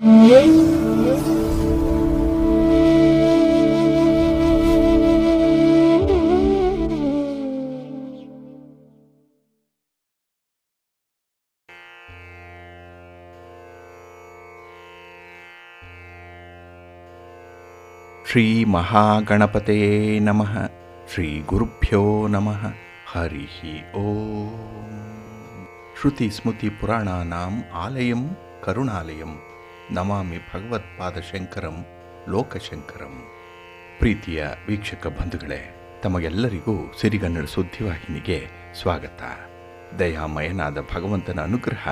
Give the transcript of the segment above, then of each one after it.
ಶ್ರೀ ಮಹಾಗಣಪತಯೇ ನಮಃ. ಶ್ರೀ ಗುರುಭ್ಯೋ ನಮಃ. ಹರಿ ಓಂ. ಶ್ರುತಿ ಸ್ಮೃತಿ ಪುರಾಣಾನಾಂ ಆಲಯಂ ಕರುಣಾಲಯಂ ನಮಾಮಿ ಭಗವತ್ಪಾದಶಂಕರಂ ಲೋಕಶಂಕರಂ. ಪ್ರೀತಿಯ ವೀಕ್ಷಕ ಬಂಧುಗಳೇ, ತಮಗೆಲ್ಲರಿಗೂ ಸಿರಿಗನ್ನಡ ಸುದ್ದಿವಾಹಿನಿಗೆ ಸ್ವಾಗತ. ದಯಾಮಯನಾದ ಭಗವಂತನ ಅನುಗ್ರಹ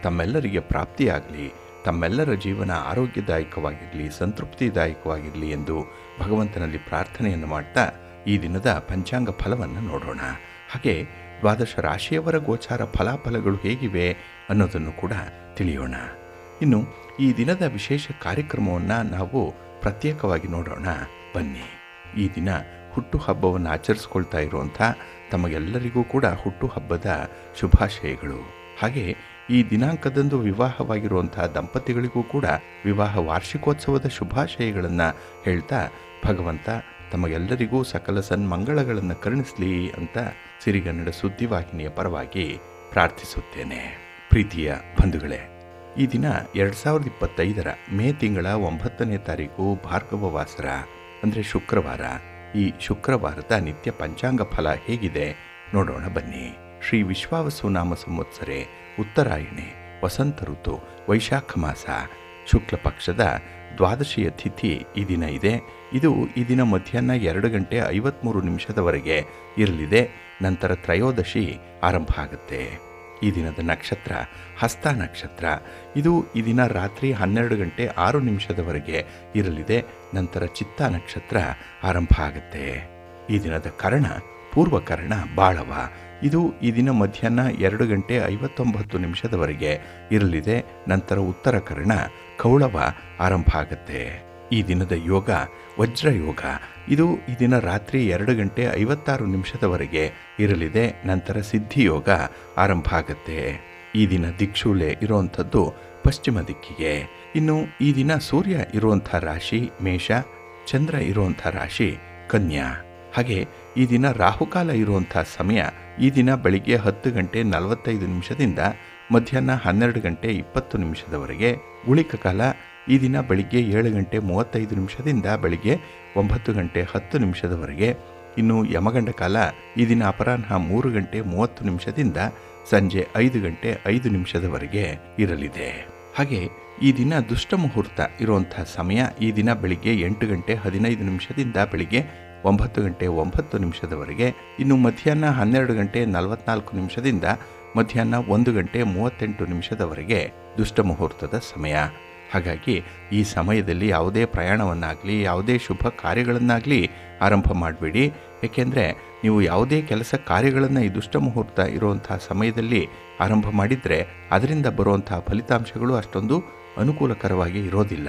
ತಮ್ಮೆಲ್ಲರಿಗೆ ಪ್ರಾಪ್ತಿಯಾಗಲಿ, ತಮ್ಮೆಲ್ಲರ ಜೀವನ ಆರೋಗ್ಯದಾಯಕವಾಗಿರಲಿ, ಸಂತೃಪ್ತಿದಾಯಕವಾಗಿರಲಿ ಎಂದು ಭಗವಂತನಲ್ಲಿ ಪ್ರಾರ್ಥನೆಯನ್ನು ಮಾಡ್ತಾ ಈ ದಿನದ ಪಂಚಾಂಗ ಫಲವನ್ನು ನೋಡೋಣ. ಹಾಗೆ ದ್ವಾದಶ ರಾಶಿಯವರ ಗೋಚಾರ ಫಲಾಫಲಗಳು ಹೇಗಿವೆ ಅನ್ನೋದನ್ನು ಕೂಡ ತಿಳಿಯೋಣ. ಇನ್ನು ಈ ದಿನದ ವಿಶೇಷ ಕಾರ್ಯಕ್ರಮವನ್ನು ನಾವು ಪ್ರತ್ಯೇಕವಾಗಿ ನೋಡೋಣ ಬನ್ನಿ. ಈ ದಿನ ಹುಟ್ಟುಹಬ್ಬವನ್ನು ಆಚರಿಸ್ಕೊಳ್ತಾ ಇರುವಂಥ ತಮಗೆಲ್ಲರಿಗೂ ಕೂಡ ಹುಟ್ಟುಹಬ್ಬದ ಶುಭಾಶಯಗಳು. ಹಾಗೆ ಈ ದಿನಾಂಕದಂದು ವಿವಾಹವಾಗಿರುವಂಥ ದಂಪತಿಗಳಿಗೂ ಕೂಡ ವಿವಾಹ ವಾರ್ಷಿಕೋತ್ಸವದ ಶುಭಾಶಯಗಳನ್ನು ಹೇಳ್ತಾ ಭಗವಂತ ತಮಗೆಲ್ಲರಿಗೂ ಸಕಲ ಸನ್ಮಂಗಳಗಳನ್ನು ಕರುಣಿಸಲಿ ಅಂತ ಸಿರಿಗನ್ನಡ ಸುದ್ದಿವಾಹಿನಿಯ ಪರವಾಗಿ ಪ್ರಾರ್ಥಿಸುತ್ತೇನೆ. ಪ್ರೀತಿಯ ಬಂಧುಗಳೇ, ಈ ದಿನ 2025 ಮೇ ತಿಂಗಳ 9ನೇ ತಾರೀಕು ಭಾರ್ಗವ ವಾಸರ ಅಂದರೆ ಶುಕ್ರವಾರ. ಈ ಶುಕ್ರವಾರದ ನಿತ್ಯ ಪಂಚಾಂಗ ಫಲ ಹೇಗಿದೆ ನೋಡೋಣ ಬನ್ನಿ. ಶ್ರೀ ವಿಶ್ವಾವಸು ನಾಮ ಸಂವತ್ಸರೆ, ಉತ್ತರಾಯಣೆ, ವಸಂತ ಋತು, ವೈಶಾಖ ಮಾಸ, ಶುಕ್ಲ ಪಕ್ಷದ ದ್ವಾದಶಿಯ ತಿಥಿ ಈ ದಿನ ಇದೆ. ಇದು ಈ ದಿನ ಮಧ್ಯಾಹ್ನ 2:53 ಇರಲಿದೆ. ನಂತರ ತ್ರಯೋದಶಿ ಆರಂಭ ಆಗುತ್ತೆ. ಈ ದಿನದ ನಕ್ಷತ್ರ ಹಸ್ತ ನಕ್ಷತ್ರ. ಇದು ಈ ದಿನ ರಾತ್ರಿ 12:06 ಇರಲಿದೆ. ನಂತರ ಚಿತ್ತ ನಕ್ಷತ್ರ ಆರಂಭ ಆಗುತ್ತೆ. ಈ ದಿನದ ಕರ್ಣ ಪೂರ್ವಕರ್ಣ ಬಾಳವ. ಇದು ಈ ದಿನ ಮಧ್ಯಾಹ್ನ 2:59 ಇರಲಿದೆ. ನಂತರ ಉತ್ತರ ಕರ್ಣ ಕೌಳವ ಆರಂಭ ಆಗುತ್ತೆ. ಈ ದಿನದ ಯೋಗ ವಜ್ರಯೋಗ. ಇದು ಈ ದಿನ ರಾತ್ರಿ 2:56 ಇರಲಿದೆ. ನಂತರ ಸಿದ್ಧಿಯೋಗ ಆರಂಭ ಆಗುತ್ತೆ. ಈ ದಿನ ದಿಕ್ಷೂಲೆ ಇರುವಂಥದ್ದು ಪಶ್ಚಿಮ ದಿಕ್ಕಿಗೆ. ಇನ್ನು ಈ ದಿನ ಸೂರ್ಯ ಇರುವಂಥ ರಾಶಿ ಮೇಷ, ಚಂದ್ರ ಇರುವಂಥ ರಾಶಿ ಕನ್ಯಾ. ಹಾಗೆ ಈ ದಿನ ರಾಹುಕಾಲ ಇರುವಂಥ ಸಮಯ ಈ ದಿನ ಬೆಳಿಗ್ಗೆ 10:45 ಮಧ್ಯಾಹ್ನ 12:20 ಗುಳಿಕ ಕಾಲ ಈ ದಿನ ಬೆಳಿಗ್ಗೆ 7:35 ಬೆಳಿಗ್ಗೆ 9:10 ಇನ್ನು ಯಮಗಂಡ ಕಾಲ ಈ ದಿನ ಅಪರಾಹ್ನ 3:30 ಸಂಜೆ 5:05 ಇರಲಿದೆ. ಹಾಗೆ ಈ ದಿನ ದುಷ್ಟ ಮುಹೂರ್ತ ಇರುವಂಥ ಸಮಯ ಈ ದಿನ ಬೆಳಿಗ್ಗೆ 8:15 ಬೆಳಿಗ್ಗೆ 9:09 ಇನ್ನು ಮಧ್ಯಾಹ್ನ 12:44 ಮಧ್ಯಾಹ್ನ 1:38 ದುಷ್ಟ ಮುಹೂರ್ತದ ಸಮಯ. ಹಾಗಾಗಿ ಈ ಸಮಯದಲ್ಲಿ ಯಾವುದೇ ಪ್ರಯಾಣವನ್ನಾಗಲಿ ಯಾವುದೇ ಶುಭ ಕಾರ್ಯಗಳನ್ನಾಗಲಿ ಆರಂಭ ಮಾಡಬೇಡಿ. ಏಕೆಂದರೆ ನೀವು ಯಾವುದೇ ಕೆಲಸ ಕಾರ್ಯಗಳನ್ನು ಈ ದುಷ್ಟ ಮುಹೂರ್ತ ಇರುವಂಥ ಸಮಯದಲ್ಲಿ ಆರಂಭ ಮಾಡಿದರೆ ಅದರಿಂದ ಬರುವಂಥ ಫಲಿತಾಂಶಗಳು ಅಷ್ಟೊಂದು ಅನುಕೂಲಕರವಾಗಿ ಇರೋದಿಲ್ಲ.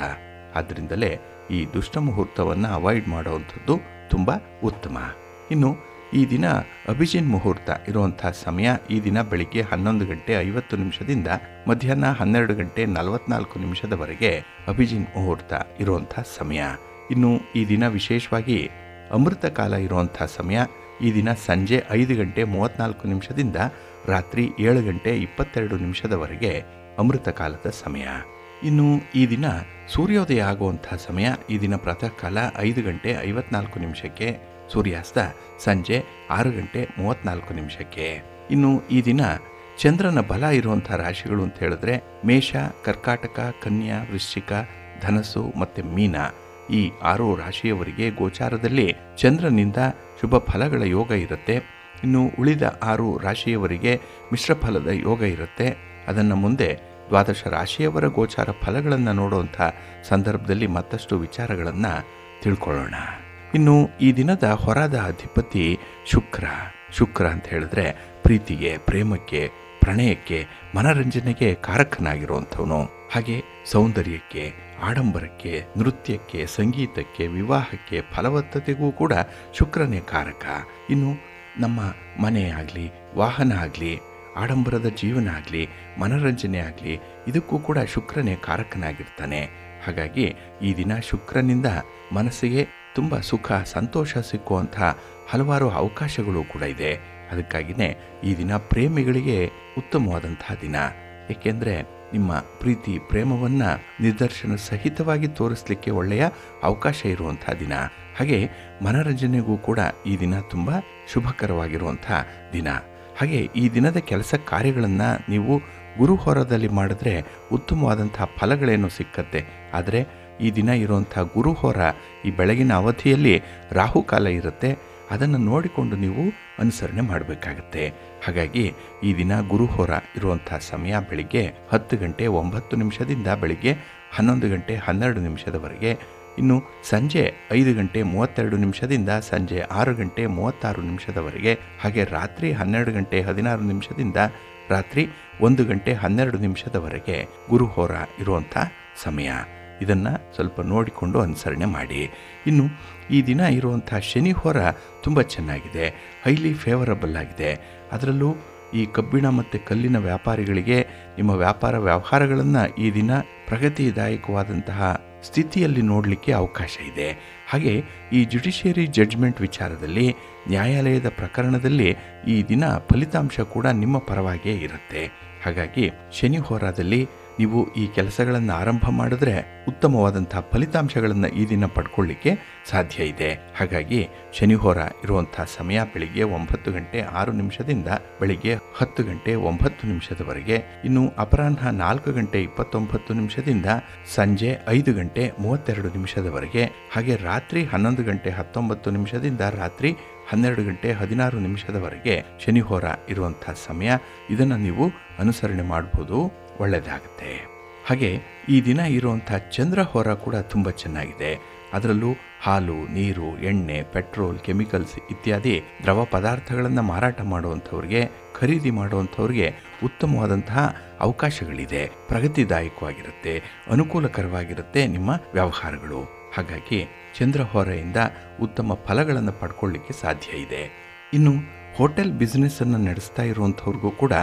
ಆದ್ದರಿಂದಲೇ ಈ ದುಷ್ಟ ಮುಹೂರ್ತವನ್ನು ಅವಾಯ್ಡ್ ಮಾಡುವಂಥದ್ದು ತುಂಬ ಉತ್ತಮ. ಇನ್ನು ಈ ದಿನ ಅಭಿಜಿನ್ ಮುಹೂರ್ತ ಇರುವಂಥ ಸಮಯ ಈ ದಿನ ಬೆಳಿಗ್ಗೆ 11:50 ಮಧ್ಯಾಹ್ನ 12:44 ಅಭಿಜಿನ್ ಮುಹೂರ್ತ ಇರುವಂಥ ಸಮಯ. ಇನ್ನು ಈ ದಿನ ವಿಶೇಷವಾಗಿ ಅಮೃತ ಕಾಲ ಇರುವಂಥ ಸಮಯ ಈ ದಿನ ಸಂಜೆ 5:34 ರಾತ್ರಿ 7:22 ಅಮೃತ ಕಾಲದ ಸಮಯ. ಇನ್ನು ಈ ದಿನ ಸೂರ್ಯೋದಯ ಆಗುವಂಥ ಸಮಯ ಈ ದಿನ ಪ್ರಾತಃ ಕಾಲ 5:54 ಸೂರ್ಯಾಸ್ತ ಸಂಜೆ 6:34. ಇನ್ನು ಈ ದಿನ ಚಂದ್ರನ ಬಲ ಇರುವಂಥ ರಾಶಿಗಳು ಅಂತ ಹೇಳಿದ್ರೆ ಮೇಷ, ಕರ್ಕಾಟಕ, ಕನ್ಯಾ, ವೃಶ್ಚಿಕ, ಧನಸ್ಸು ಮತ್ತು ಮೀನ. ಈ 6 ರಾಶಿಯವರಿಗೆ ಗೋಚಾರದಲ್ಲಿ ಚಂದ್ರನಿಂದ ಶುಭ ಫಲಗಳ ಯೋಗ ಇರುತ್ತೆ. ಇನ್ನು ಉಳಿದ 6 ರಾಶಿಯವರಿಗೆ ಮಿಶ್ರ ಫಲದ ಯೋಗ ಇರುತ್ತೆ. ಅದನ್ನು ಮುಂದೆ ದ್ವಾದಶ ರಾಶಿಯವರ ಗೋಚಾರ ಫಲಗಳನ್ನು ನೋಡುವಂಥ ಸಂದರ್ಭದಲ್ಲಿ ಮತ್ತಷ್ಟು ವಿಚಾರಗಳನ್ನು ತಿಳ್ಕೊಳ್ಳೋಣ. ಇನ್ನು ಈ ದಿನದ ಹೊರದ ಅಧಿಪತಿ ಶುಕ್ರ ಅಂತ ಹೇಳಿದ್ರೆ ಪ್ರೀತಿಗೆ, ಪ್ರೇಮಕ್ಕೆ, ಪ್ರಣಯಕ್ಕೆ, ಮನರಂಜನೆಗೆ ಕಾರಕನಾಗಿರುವಂಥವನು. ಹಾಗೆ ಸೌಂದರ್ಯಕ್ಕೆ, ಆಡಂಬರಕ್ಕೆ, ನೃತ್ಯಕ್ಕೆ, ಸಂಗೀತಕ್ಕೆ, ವಿವಾಹಕ್ಕೆ, ಫಲವತ್ತತೆಗೂ ಕೂಡ ಶುಕ್ರನೇ ಕಾರಕ. ಇನ್ನು ನಮ್ಮ ಮನೆ ಆಗಲಿ ವಾಹನ ಆಗಲಿ ಆಡಂಬರದ ಜೀವನ ಆಗಲಿ, ಮನರಂಜನೆ ಆಗಲಿ, ಇದಕ್ಕೂ ಕೂಡ ಶುಕ್ರನೇ ಕಾರಕನಾಗಿರ್ತಾನೆ. ಹಾಗಾಗಿ ಈ ದಿನ ಶುಕ್ರನಿಂದ ಮನಸ್ಸಿಗೆ ತುಂಬ ಸುಖ, ಸಂತೋಷ ಸಿಕ್ಕುವಂಥ ಹಲವಾರು ಅವಕಾಶಗಳು ಕೂಡ ಇದೆ. ಅದಕ್ಕಾಗಿಯೇ ಈ ದಿನ ಪ್ರೇಮಿಗಳಿಗೆ ಉತ್ತಮವಾದಂತಹ ದಿನ. ಏಕೆಂದರೆ ನಿಮ್ಮ ಪ್ರೀತಿ ಪ್ರೇಮವನ್ನು ನಿದರ್ಶನ ಸಹಿತವಾಗಿ ತೋರಿಸಲಿಕ್ಕೆ ಒಳ್ಳೆಯ ಅವಕಾಶ ಇರುವಂಥ ದಿನ. ಹಾಗೆ ಮನರಂಜನೆಗೂ ಕೂಡ ಈ ದಿನ ತುಂಬ ಶುಭಕರವಾಗಿರುವಂಥ ದಿನ. ಹಾಗೆ ಈ ದಿನದ ಕೆಲಸ ಕಾರ್ಯಗಳನ್ನು ನೀವು ಗುರುಹೋರದಲ್ಲಿ ಮಾಡಿದ್ರೆ ಉತ್ತಮವಾದಂಥ ಫಲಗಳೇನು ಸಿಕ್ಕತ್ತೆ. ಆದರೆ ಈ ದಿನ ಇರುವಂಥ ಗುರುಹೋರ ಈ ಬೆಳಗಿನ ಅವಧಿಯಲ್ಲಿ ರಾಹುಕಾಲ ಇರುತ್ತೆ. ಅದನ್ನು ನೋಡಿಕೊಂಡು ನೀವು ಅನುಸರಣೆ ಮಾಡಬೇಕಾಗತ್ತೆ. ಹಾಗಾಗಿ ಈ ದಿನ ಗುರುಹೋರ ಇರುವಂಥ ಸಮಯ ಬೆಳಿಗ್ಗೆ 10 ಗಂಟೆ 9 ನಿಮಿಷದಿಂದ ಬೆಳಿಗ್ಗೆ 11 ಗಂಟೆ 12 ನಿಮಿಷದವರೆಗೆ. ಇನ್ನು ಸಂಜೆ 5 ಗಂಟೆ 32 ನಿಮಿಷದಿಂದ ಸಂಜೆ 6 ಗಂಟೆ 36 ನಿಮಿಷದವರೆಗೆ. ಹಾಗೆ ರಾತ್ರಿ 12 ಗಂಟೆ 16 ನಿಮಿಷದಿಂದ ರಾತ್ರಿ 1 ಗಂಟೆ 12 ನಿಮಿಷದವರೆಗೆ ಗುರುಹೋರ ಇರುವಂಥ ಸಮಯ. ಇದನ್ನು ಸ್ವಲ್ಪ ನೋಡಿಕೊಂಡು ಅನುಸರಣೆ ಮಾಡಿ. ಇನ್ನು ಈ ದಿನ ಇರುವಂಥ ಶನಿ ಹೋರ ತುಂಬ ಚೆನ್ನಾಗಿದೆ, ಹೈಲಿ ಫೇವರಬಲ್ ಆಗಿದೆ. ಅದರಲ್ಲೂ ಈ ಕಬ್ಬಿಣ ಮತ್ತು ಕಲ್ಲಿನ ವ್ಯಾಪಾರಿಗಳಿಗೆ ನಿಮ್ಮ ವ್ಯಾಪಾರ ವ್ಯವಹಾರಗಳನ್ನು ಈ ದಿನ ಪ್ರಗತಿದಾಯಕವಾದಂತಹ ಸ್ಥಿತಿಯಲ್ಲಿ ನೋಡಲಿಕ್ಕೆ ಅವಕಾಶ ಇದೆ. ಹಾಗೆ ಈ ಜುಡಿಷಿಯರಿ ಜಡ್ಜ್ಮೆಂಟ್ ವಿಚಾರದಲ್ಲಿ, ನ್ಯಾಯಾಲಯದ ಪ್ರಕರಣದಲ್ಲಿ ಈ ದಿನ ಫಲಿತಾಂಶ ಕೂಡ ನಿಮ್ಮ ಪರವಾಗಿಯೇ ಇರುತ್ತೆ. ಹಾಗಾಗಿ ಶನಿ ಹೋರಾದಲ್ಲಿ ನೀವು ಈ ಕೆಲಸಗಳನ್ನು ಆರಂಭ ಮಾಡಿದ್ರೆ ಉತ್ತಮವಾದಂಥ ಫಲಿತಾಂಶಗಳನ್ನು ಈ ದಿನ ಪಡ್ಕೊಳ್ಳಿಕ್ಕೆ ಸಾಧ್ಯ ಇದೆ. ಹಾಗಾಗಿ ಶನಿಹೋರ ಇರುವಂಥ ಸಮಯ ಬೆಳಿಗ್ಗೆ 9 ಗಂಟೆ 6 ನಿಮಿಷದಿಂದ ಬೆಳಿಗ್ಗೆ 10 ಗಂಟೆ 9 ನಿಮಿಷದವರೆಗೆ. ಇನ್ನು ಅಪರಾಹ್ನ 4 ಗಂಟೆ 29 ನಿಮಿಷದಿಂದ ಸಂಜೆ 5 ಗಂಟೆ 32 ನಿಮಿಷದವರೆಗೆ. ಹಾಗೆ ರಾತ್ರಿ 11 ಗಂಟೆ 19 ನಿಮಿಷದಿಂದ ರಾತ್ರಿ 12 ಗಂಟೆ 16 ನಿಮಿಷದವರೆಗೆ ಶನಿಹೋರ ಇರುವಂಥ ಸಮಯ. ಇದನ್ನು ನೀವು ಅನುಸರಣೆ ಮಾಡ್ಬೋದು, ಒಳ್ಳೆಯದಾಗುತ್ತೆ. ಹಾಗೆ ಈ ದಿನ ಇರುವಂಥ ಚಂದ್ರಹೋರ ಕೂಡ ತುಂಬ ಚೆನ್ನಾಗಿದೆ. ಅದರಲ್ಲೂ ಹಾಲು, ನೀರು, ಎಣ್ಣೆ, ಪೆಟ್ರೋಲ್, ಕೆಮಿಕಲ್ಸ್ ಇತ್ಯಾದಿ ದ್ರವ ಪದಾರ್ಥಗಳನ್ನು ಮಾರಾಟ ಮಾಡುವಂಥವ್ರಿಗೆ, ಖರೀದಿ ಮಾಡುವಂಥವ್ರಿಗೆ ಉತ್ತಮವಾದಂತಹ ಅವಕಾಶಗಳಿದೆ. ಪ್ರಗತಿದಾಯಕವಾಗಿರುತ್ತೆ, ಅನುಕೂಲಕರವಾಗಿರುತ್ತೆ ನಿಮ್ಮ ವ್ಯವಹಾರಗಳು. ಹಾಗಾಗಿ ಚಂದ್ರಹೋರೆಯಿಂದ ಉತ್ತಮ ಫಲಗಳನ್ನು ಪಡ್ಕೊಳ್ಳಿಕ್ಕೆ ಸಾಧ್ಯ ಇದೆ. ಇನ್ನು ಹೋಟೆಲ್ ಬಿಸ್ನೆಸ್ಸನ್ನು ನಡೆಸ್ತಾ ಇರುವಂಥವ್ರಿಗೂ ಕೂಡ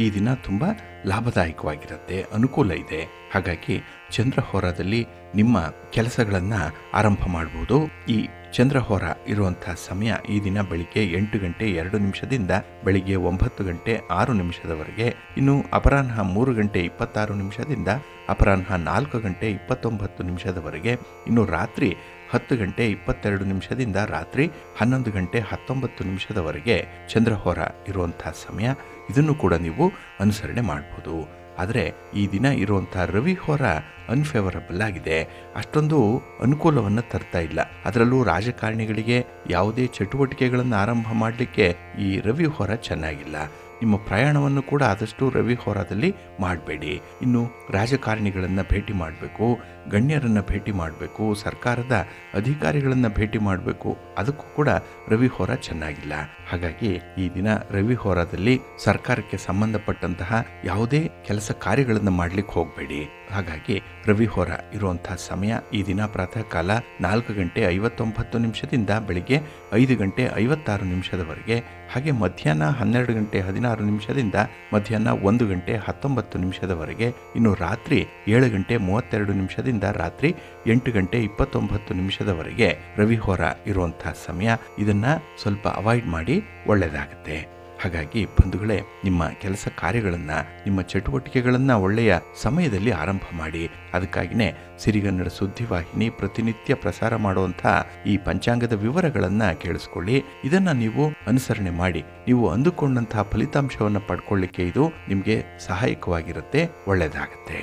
ಈ ದಿನ ತುಂಬ ಲಾಭದಾಯಕವಾಗಿರುತ್ತೆ, ಅನುಕೂಲ ಇದೆ. ಹಾಗಾಗಿ ಚಂದ್ರಹೋರದಲ್ಲಿ ನಿಮ್ಮ ಕೆಲಸಗಳನ್ನು ಆರಂಭ ಮಾಡ್ಬೋದು. ಈ ಚಂದ್ರಹೋರ ಇರುವಂಥ ಸಮಯ ಈ ದಿನ ಬೆಳಿಗ್ಗೆ 8 ಗಂಟೆ 2 ನಿಮಿಷದಿಂದ ಬೆಳಿಗ್ಗೆ 9 ಗಂಟೆ 6 ನಿಮಿಷದವರೆಗೆ. ಇನ್ನು ಅಪರಾಹ್ನ 3 ಗಂಟೆ 26 ನಿಮಿಷದಿಂದ ಅಪರಾಹ್ನ 4 ಗಂಟೆ 29 ನಿಮಿಷದವರೆಗೆ. ಇನ್ನು ರಾತ್ರಿ 10 ಗಂಟೆ 22 ನಿಮಿಷದಿಂದ ರಾತ್ರಿ 11 ಗಂಟೆ 19 ನಿಮಿಷದವರೆಗೆ ಚಂದ್ರಹೋರ ಇರುವಂಥ ಸಮಯ. ಇದನ್ನು ಕೂಡ ನೀವು ಅನುಸರಣೆ ಮಾಡ್ಬೋದು. ಆದರೆ ಈ ದಿನ ಇರುವಂಥ ರವಿಹೋರ ಅನ್ಫೇವರಬಲ್ ಆಗಿದೆ, ಅಷ್ಟೊಂದು ಅನುಕೂಲವನ್ನು ತರ್ತಾ ಇಲ್ಲ. ಅದರಲ್ಲೂ ರಾಜಕಾರಣಿಗಳಿಗೆ ಯಾವುದೇ ಚಟುವಟಿಕೆಗಳನ್ನು ಆರಂಭ ಮಾಡಲಿಕ್ಕೆ ಈ ರವಿಹೋರ ಚೆನ್ನಾಗಿಲ್ಲ. ನಿಮ್ಮ ಪ್ರಯಾಣವನ್ನು ಕೂಡ ಆದಷ್ಟು ರವಿಹೋರದಲ್ಲಿ ಮಾಡಬೇಡಿ. ಇನ್ನು ರಾಜಕಾರಣಿಗಳನ್ನು ಭೇಟಿ ಮಾಡಬೇಕು, ಗಣ್ಯರನ್ನು ಭೇಟಿ ಮಾಡಬೇಕು, ಸರ್ಕಾರದ ಅಧಿಕಾರಿಗಳನ್ನು ಭೇಟಿ ಮಾಡಬೇಕು, ಅದಕ್ಕೂ ಕೂಡ ರವಿಹೋರ ಚೆನ್ನಾಗಿಲ್ಲ. ಹಾಗಾಗಿ ಈ ದಿನ ರವಿಹೋರದಲ್ಲಿ ಸರ್ಕಾರಕ್ಕೆ ಸಂಬಂಧಪಟ್ಟಂತಹ ಯಾವುದೇ ಕೆಲಸ ಕಾರ್ಯಗಳನ್ನು ಮಾಡಲಿಕ್ಕೆ ಹೋಗಬೇಡಿ. ಹಾಗಾಗಿ ರವಿಹೋರ ಇರುವಂತಹ ಸಮಯ ಈ ದಿನ ಪ್ರಾತಃ ಕಾಲ 4 ಗಂಟೆ 59 ನಿಮಿಷದಿಂದ ಬೆಳಿಗ್ಗೆ 5 ಗಂಟೆ 56 ನಿಮಿಷದವರೆಗೆ. ಹಾಗೆ ಮಧ್ಯಾಹ್ನ 12 ಗಂಟೆ 16 ನಿಮಿಷದಿಂದ ಮಧ್ಯಾಹ್ನ 1 ಗಂಟೆ 19 ನಿಮಿಷದವರೆಗೆ. ಇನ್ನು ರಾತ್ರಿ 7 ಗಂಟೆ 32 ನಿಮಿಷದಿಂದ ರಾತ್ರಿ 8 ಗಂಟೆ 29 ನಿಮಿಷದವರೆಗೆ ರವಿಹೋರ ಇರುವಂತಹ ಸಮಯ. ಇದನ್ನ ಸ್ವಲ್ಪ ಅವಾಯ್ಡ್ ಮಾಡಿ, ಒಳ್ಳೆಯದಾಗುತ್ತೆ. ಹಾಗಾಗಿ ಬಂಧುಗಳೇ, ನಿಮ್ಮ ಕೆಲಸ ಕಾರ್ಯಗಳನ್ನು, ನಿಮ್ಮ ಚಟುವಟಿಕೆಗಳನ್ನು ಒಳ್ಳೆಯ ಸಮಯದಲ್ಲಿ ಆರಂಭ ಮಾಡಿ. ಅದಕ್ಕಾಗಿಯೇ ಸಿರಿಗನ್ನಡ ಸುದ್ದಿವಾಹಿನಿ ಪ್ರತಿನಿತ್ಯ ಪ್ರಸಾರ ಮಾಡುವಂಥ ಈ ಪಂಚಾಂಗದ ವಿವರಗಳನ್ನು ಕೇಳಿಸ್ಕೊಳ್ಳಿ. ಇದನ್ನು ನೀವು ಅನುಸರಣೆ ಮಾಡಿ ನೀವು ಅಂದುಕೊಂಡಂತಹ ಫಲಿತಾಂಶವನ್ನು ಪಡ್ಕೊಳ್ಳಿಕ್ಕೆ ಇದು ನಿಮಗೆ ಸಹಾಯಕವಾಗಿರುತ್ತೆ, ಒಳ್ಳೆಯದಾಗುತ್ತೆ.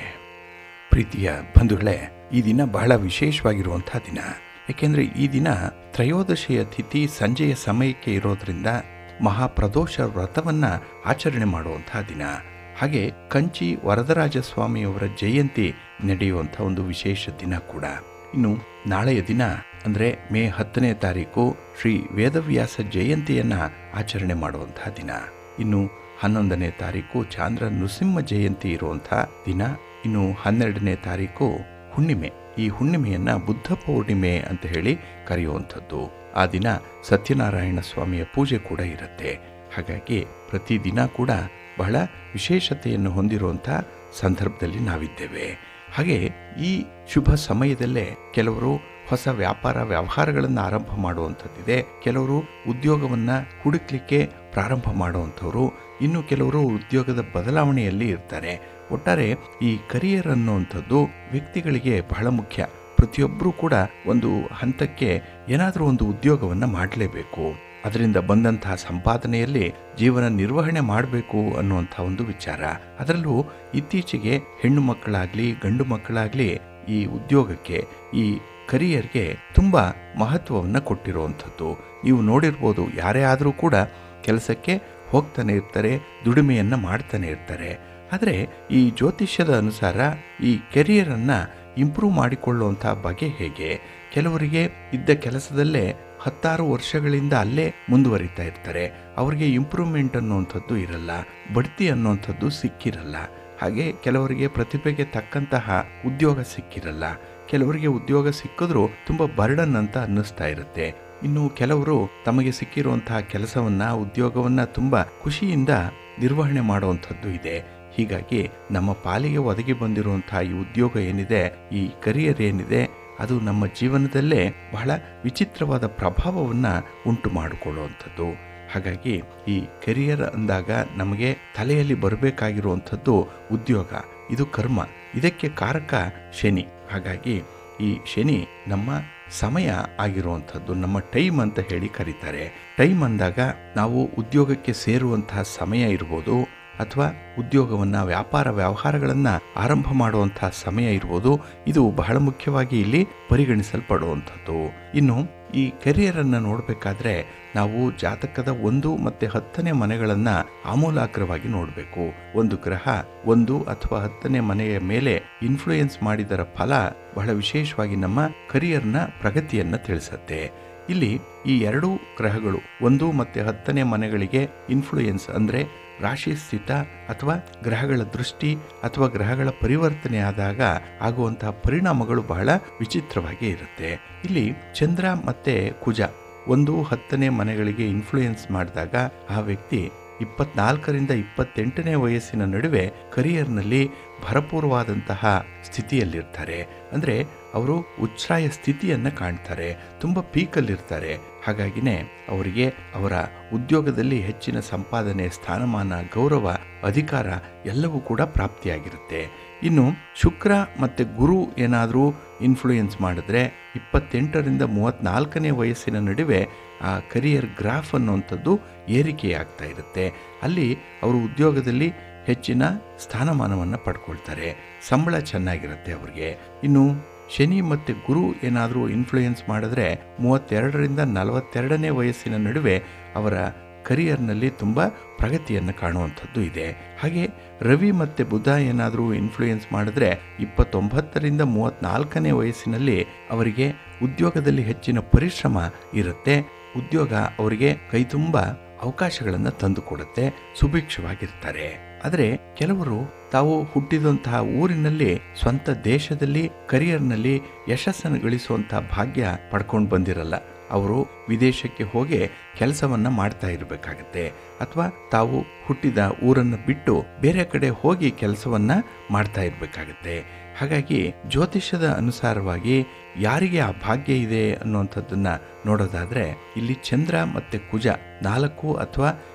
ಪ್ರೀತಿಯ ಬಂಧುಗಳೇ, ಈ ದಿನ ಬಹಳ ವಿಶೇಷವಾಗಿರುವಂತಹ ದಿನ. ಏಕೆಂದರೆ ಈ ದಿನ ತ್ರಯೋದಶಿಯ ತಿಥಿ ಸಂಜೆಯ ಸಮಯಕ್ಕೆ ಇರೋದ್ರಿಂದ ಮಹಾಪ್ರದೋಷ ವ್ರತವನ್ನು ಆಚರಣೆ ಮಾಡುವಂತಹ ದಿನ. ಹಾಗೆ ಕಂಚಿ ವರದರಾಜ ಸ್ವಾಮಿಯವರ ಜಯಂತಿ ನಡೆಯುವಂಥ ಒಂದು ವಿಶೇಷ ದಿನ ಕೂಡ. ಇನ್ನು ನಾಳೆಯ ದಿನ ಅಂದರೆ ಮೇ 10ನೇ ತಾರೀಕು ಶ್ರೀ ವೇದವ್ಯಾಸ ಜಯಂತಿಯನ್ನು ಆಚರಣೆ ಮಾಡುವಂತಹ ದಿನ. ಇನ್ನು 11ನೇ ತಾರೀಕು ಚಾಂದ್ರ ನೃಸಿಂಹ ಜಯಂತಿ ಇರುವಂಥ ದಿನ. ಇನ್ನು 12ನೇ ತಾರೀಕು ಹುಣ್ಣಿಮೆ. ಈ ಹುಣ್ಣಿಮೆಯನ್ನ ಬುದ್ಧ ಪೌರ್ಣಿಮೆ ಅಂತ ಹೇಳಿ ಕರೆಯುವಂಥದ್ದು. ಆ ದಿನ ಸತ್ಯನಾರಾಯಣ ಸ್ವಾಮಿಯ ಪೂಜೆ ಕೂಡ ಇರುತ್ತೆ. ಹಾಗಾಗಿ ಪ್ರತಿದಿನ ಕೂಡ ಬಹಳ ವಿಶೇಷತೆಯನ್ನು ಹೊಂದಿರುವಂಥ ಸಂದರ್ಭದಲ್ಲಿ ನಾವಿದ್ದೇವೆ. ಹಾಗೆ ಈ ಶುಭ ಸಮಯದಲ್ಲೇ ಕೆಲವರು ಹೊಸ ವ್ಯಾಪಾರ ವ್ಯವಹಾರಗಳನ್ನು ಆರಂಭ ಮಾಡುವಂಥದ್ದಿದೆ. ಕೆಲವರು ಉದ್ಯೋಗವನ್ನು ಹುಡುಕ್ಲಿಕ್ಕೆ ಪ್ರಾರಂಭ ಮಾಡುವಂಥವ್ರು, ಇನ್ನು ಕೆಲವರು ಉದ್ಯೋಗದ ಬದಲಾವಣೆಯಲ್ಲಿ ಇರ್ತಾರೆ. ಒಟ್ಟಾರೆ ಈ ಕರಿಯರ್ ಅನ್ನುವಂಥದ್ದು ವ್ಯಕ್ತಿಗಳಿಗೆ ಬಹಳ ಮುಖ್ಯ. ಪ್ರತಿಯೊಬ್ಬರೂ ಕೂಡ ಒಂದು ಹಂತಕ್ಕೆ ಏನಾದರೂ ಒಂದು ಉದ್ಯೋಗವನ್ನು ಮಾಡಲೇಬೇಕು. ಅದರಿಂದ ಬಂದಂತಹ ಸಂಪಾದನೆಯಲ್ಲಿ ಜೀವನ ನಿರ್ವಹಣೆ ಮಾಡಬೇಕು ಅನ್ನುವಂಥ ಒಂದು ವಿಚಾರ. ಅದರಲ್ಲೂ ಇತ್ತೀಚೆಗೆ ಹೆಣ್ಣು ಮಕ್ಕಳಾಗಲಿ ಗಂಡು ಮಕ್ಕಳಾಗಲಿ ಈ ಉದ್ಯೋಗಕ್ಕೆ, ಈ ಕರಿಯರ್ಗೆ ತುಂಬ ಮಹತ್ವವನ್ನು ಕೊಟ್ಟಿರುವಂಥದ್ದು ನೀವು ನೋಡಿರ್ಬೋದು. ಯಾರೇ ಆದರೂ ಕೂಡ ಕೆಲಸಕ್ಕೆ ಹೋಗ್ತಾನೆ ಇರ್ತಾರೆ, ದುಡಿಮೆಯನ್ನು ಮಾಡ್ತಾನೆ ಇರ್ತಾರೆ. ಆದರೆ ಈ ಜ್ಯೋತಿಷ್ಯದ ಅನುಸಾರ ಈ ಕೆರಿಯರನ್ನು ಇಂಪ್ರೂವ್ ಮಾಡಿಕೊಳ್ಳುವಂಥ ಬಗೆ ಹೇಗೆ? ಕೆಲವರಿಗೆ ಇದ್ದ ಕೆಲಸದಲ್ಲೇ 10 ವರ್ಷಗಳಿಂದ ಅಲ್ಲೇ ಮುಂದುವರಿತಾ ಇರ್ತಾರೆ. ಅವರಿಗೆ ಇಂಪ್ರೂವ್ಮೆಂಟ್ ಅನ್ನುವಂಥದ್ದು ಇರಲ್ಲ, ಬಡ್ತಿ ಅನ್ನುವಂಥದ್ದು ಸಿಕ್ಕಿರಲ್ಲ. ಹಾಗೆ ಕೆಲವರಿಗೆ ಪ್ರತಿಭೆಗೆ ತಕ್ಕಂತಹ ಉದ್ಯೋಗ ಸಿಕ್ಕಿರಲ್ಲ. ಕೆಲವರಿಗೆ ಉದ್ಯೋಗ ಸಿಕ್ಕಿದ್ರೂ ತುಂಬ ಬರ್ಡನ್ ಅಂತ ಅನ್ನಿಸ್ತಾ ಇರುತ್ತೆ. ಇನ್ನು ಕೆಲವರು ತಮಗೆ ಸಿಕ್ಕಿರುವಂತಹ ಕೆಲಸವನ್ನ, ಉದ್ಯೋಗವನ್ನ ತುಂಬ ಖುಷಿಯಿಂದ ನಿರ್ವಹಣೆ ಮಾಡುವಂಥದ್ದು ಇದೆ. ಹೀಗಾಗಿ ನಮ್ಮ ಪಾಲಿಗೆ ಒದಗಿ ಬಂದಿರುವಂತಹ ಈ ಉದ್ಯೋಗ ಏನಿದೆ, ಈ ಕರಿಯರ್ ಏನಿದೆ, ಅದು ನಮ್ಮ ಜೀವನದಲ್ಲೇ ಬಹಳ ವಿಚಿತ್ರವಾದ ಪ್ರಭಾವವನ್ನು ಉಂಟು ಮಾಡಿಕೊಳ್ಳುವಂಥದ್ದು. ಹಾಗಾಗಿ ಈ ಕೆರಿಯರ್ ಅಂದಾಗ ನಮಗೆ ತಲೆಯಲ್ಲಿ ಬರಬೇಕಾಗಿರುವಂಥದ್ದು ಉದ್ಯೋಗ. ಇದು ಕರ್ಮ, ಇದಕ್ಕೆ ಕಾರಕ ಶನಿ. ಹಾಗಾಗಿ ಈ ಶನಿ ನಮ್ಮ ಸಮಯ ಆಗಿರುವಂಥದ್ದು, ನಮ್ಮ ಟೈಮ್ ಅಂತ ಹೇಳಿ ಕರೀತಾರೆ. ಟೈಮ್ ಅಂದಾಗ ನಾವು ಉದ್ಯೋಗಕ್ಕೆ ಸೇರುವಂತಹ ಸಮಯ ಇರ್ಬೋದು, ಅಥವಾ ಉದ್ಯೋಗವನ್ನು, ವ್ಯಾಪಾರ ವ್ಯವಹಾರಗಳನ್ನು ಆರಂಭ ಮಾಡುವಂತಹ ಸಮಯ ಇರ್ಬೋದು. ಇದು ಬಹಳ ಮುಖ್ಯವಾಗಿ ಇಲ್ಲಿ ಪರಿಗಣಿಸಲ್ಪಡುವಂಥದ್ದು. ಇನ್ನು ಈ ಕೆರಿಯರನ್ನು ನೋಡಬೇಕಾದ್ರೆ ನಾವು ಜಾತಕದ 1 ಮತ್ತು 10ನೇ ಮನೆಗಳನ್ನು ಆಮೂಲಾಗ್ರವಾಗಿ ನೋಡಬೇಕು. ಒಂದು ಗ್ರಹ 1 ಅಥವಾ 10ನೇ ಮನೆಯ ಮೇಲೆ ಇನ್ಫ್ಲೂಯೆನ್ಸ್ ಮಾಡಿದರ ಫಲ ಬಹಳ ವಿಶೇಷವಾಗಿ ನಮ್ಮ ಕರಿಯರ್ನ ಪ್ರಗತಿಯನ್ನು ತಿಳಿಸುತ್ತೆ. ಇಲ್ಲಿ ಈ 2 ಗ್ರಹಗಳು 1 ಮತ್ತು 10ನೇ ಮನೆಗಳಿಗೆ ಇನ್ಫ್ಲೂಯೆನ್ಸ್ ಅಂದರೆ ರಾಶಿ ಸ್ಥಿತ ಅಥವಾ ಗ್ರಹಗಳ ದೃಷ್ಟಿ ಅಥವಾ ಗ್ರಹಗಳ ಪರಿವರ್ತನೆ ಆದಾಗ ಆಗುವಂತಹ ಪರಿಣಾಮಗಳು ಬಹಳ ವಿಚಿತ್ರವಾಗಿ ಇರುತ್ತೆ. ಇಲ್ಲಿ ಚಂದ್ರ ಮತ್ತೆ ಕುಜ 1, 10ನೇ ಮನೆಗಳಿಗೆ ಇನ್ಫ್ಲೂಯೆನ್ಸ್ ಮಾಡಿದಾಗ ಆ ವ್ಯಕ್ತಿ 24ರಿಂದ 28ನೇ ವಯಸ್ಸಿನ ನಡುವೆ ಕರಿಯರ್ನಲ್ಲಿ ಭರಪೂರವಾದಂತಹ ಸ್ಥಿತಿಯಲ್ಲಿರ್ತಾರೆ. ಅಂದರೆ ಅವರು ಉಚ್ಛ್ರಾಯ ಸ್ಥಿತಿಯನ್ನು ಕಾಣ್ತಾರೆ, ತುಂಬ ಪೀಕಲ್ಲಿರ್ತಾರೆ. ಹಾಗಾಗಿನೇ ಅವರಿಗೆ ಅವರ ಉದ್ಯೋಗದಲ್ಲಿ ಹೆಚ್ಚಿನ ಸಂಪಾದನೆ, ಸ್ಥಾನಮಾನ, ಗೌರವ, ಅಧಿಕಾರ ಎಲ್ಲವೂ ಕೂಡ ಪ್ರಾಪ್ತಿಯಾಗಿರುತ್ತೆ. ಇನ್ನು ಶುಕ್ರ ಮತ್ತು ಗುರು ಏನಾದರೂ ಇನ್ಫ್ಲೂಯೆನ್ಸ್ ಮಾಡಿದ್ರೆ 28ರಿಂದ 34ನೇ ವಯಸ್ಸಿನ ನಡುವೆ ಆ ಕರಿಯರ್ ಗ್ರಾಫ್ ಅನ್ನುವಂಥದ್ದು ಏರಿಕೆಯಾಗ್ತಾ ಇರುತ್ತೆ. ಅಲ್ಲಿ ಅವರು ಉದ್ಯೋಗದಲ್ಲಿ ಹೆಚ್ಚಿನ ಸ್ಥಾನಮಾನವನ್ನು ಪಡ್ಕೊಳ್ತಾರೆ, ಸಂಬಳ ಚೆನ್ನಾಗಿರುತ್ತೆ ಅವ್ರಿಗೆ. ಇನ್ನು ಶನಿ ಮತ್ತು ಗುರು ಏನಾದರೂ ಇನ್ಫ್ಲೂಯೆನ್ಸ್ ಮಾಡಿದ್ರೆ 32ರಿಂದ 42ನೇ ವಯಸ್ಸಿನ ನಡುವೆ ಅವರ ಕರಿಯರ್ನಲ್ಲಿ ತುಂಬ ಪ್ರಗತಿಯನ್ನು ಕಾಣುವಂಥದ್ದು ಇದೆ. ಹಾಗೆ ರವಿ ಮತ್ತು ಬುಧ ಏನಾದರೂ ಇನ್ಫ್ಲೂಯೆನ್ಸ್ ಮಾಡಿದ್ರೆ 29ರಿಂದ 34ನೇ ವಯಸ್ಸಿನಲ್ಲಿ ಅವರಿಗೆ ಉದ್ಯೋಗದಲ್ಲಿ ಹೆಚ್ಚಿನ ಪರಿಶ್ರಮ ಇರುತ್ತೆ. ಉದ್ಯೋಗ ಅವರಿಗೆ ಕೈತುಂಬ ಅವಕಾಶಗಳನ್ನು ತಂದುಕೊಡುತ್ತೆ, ಸುಭಿಕ್ಷವಾಗಿರ್ತಾರೆ. ಆದರೆ ಕೆಲವರು ತಾವು ಹುಟ್ಟಿದಂತಹ ಊರಿನಲ್ಲಿ, ಸ್ವಂತ ದೇಶದಲ್ಲಿ ಕರಿಯರ್ನಲ್ಲಿ ಯಶಸ್ಸನ್ನು ಗಳಿಸುವಂತಹ ಭಾಗ್ಯ ಪಡ್ಕೊಂಡು ಬಂದಿರಲ್ಲ. ಅವರು ವಿದೇಶಕ್ಕೆ ಹೋಗಿ ಕೆಲಸವನ್ನು ಮಾಡ್ತಾ ಇರಬೇಕಾಗತ್ತೆ, ಅಥವಾ ತಾವು ಹುಟ್ಟಿದ ಊರನ್ನು ಬಿಟ್ಟು ಬೇರೆ ಕಡೆ ಹೋಗಿ ಕೆಲಸವನ್ನು ಮಾಡ್ತಾ ಇರಬೇಕಾಗತ್ತೆ. ಹಾಗಾಗಿ ಜ್ಯೋತಿಷ್ಯದ ಅನುಸಾರವಾಗಿ ಯಾರಿಗೆ ಆ ಭಾಗ್ಯ ಇದೆ ಅನ್ನುವಂಥದ್ದನ್ನು ನೋಡೋದಾದರೆ, ಇಲ್ಲಿ ಚಂದ್ರ ಮತ್ತು ಕುಜ 4 ಅಥವಾ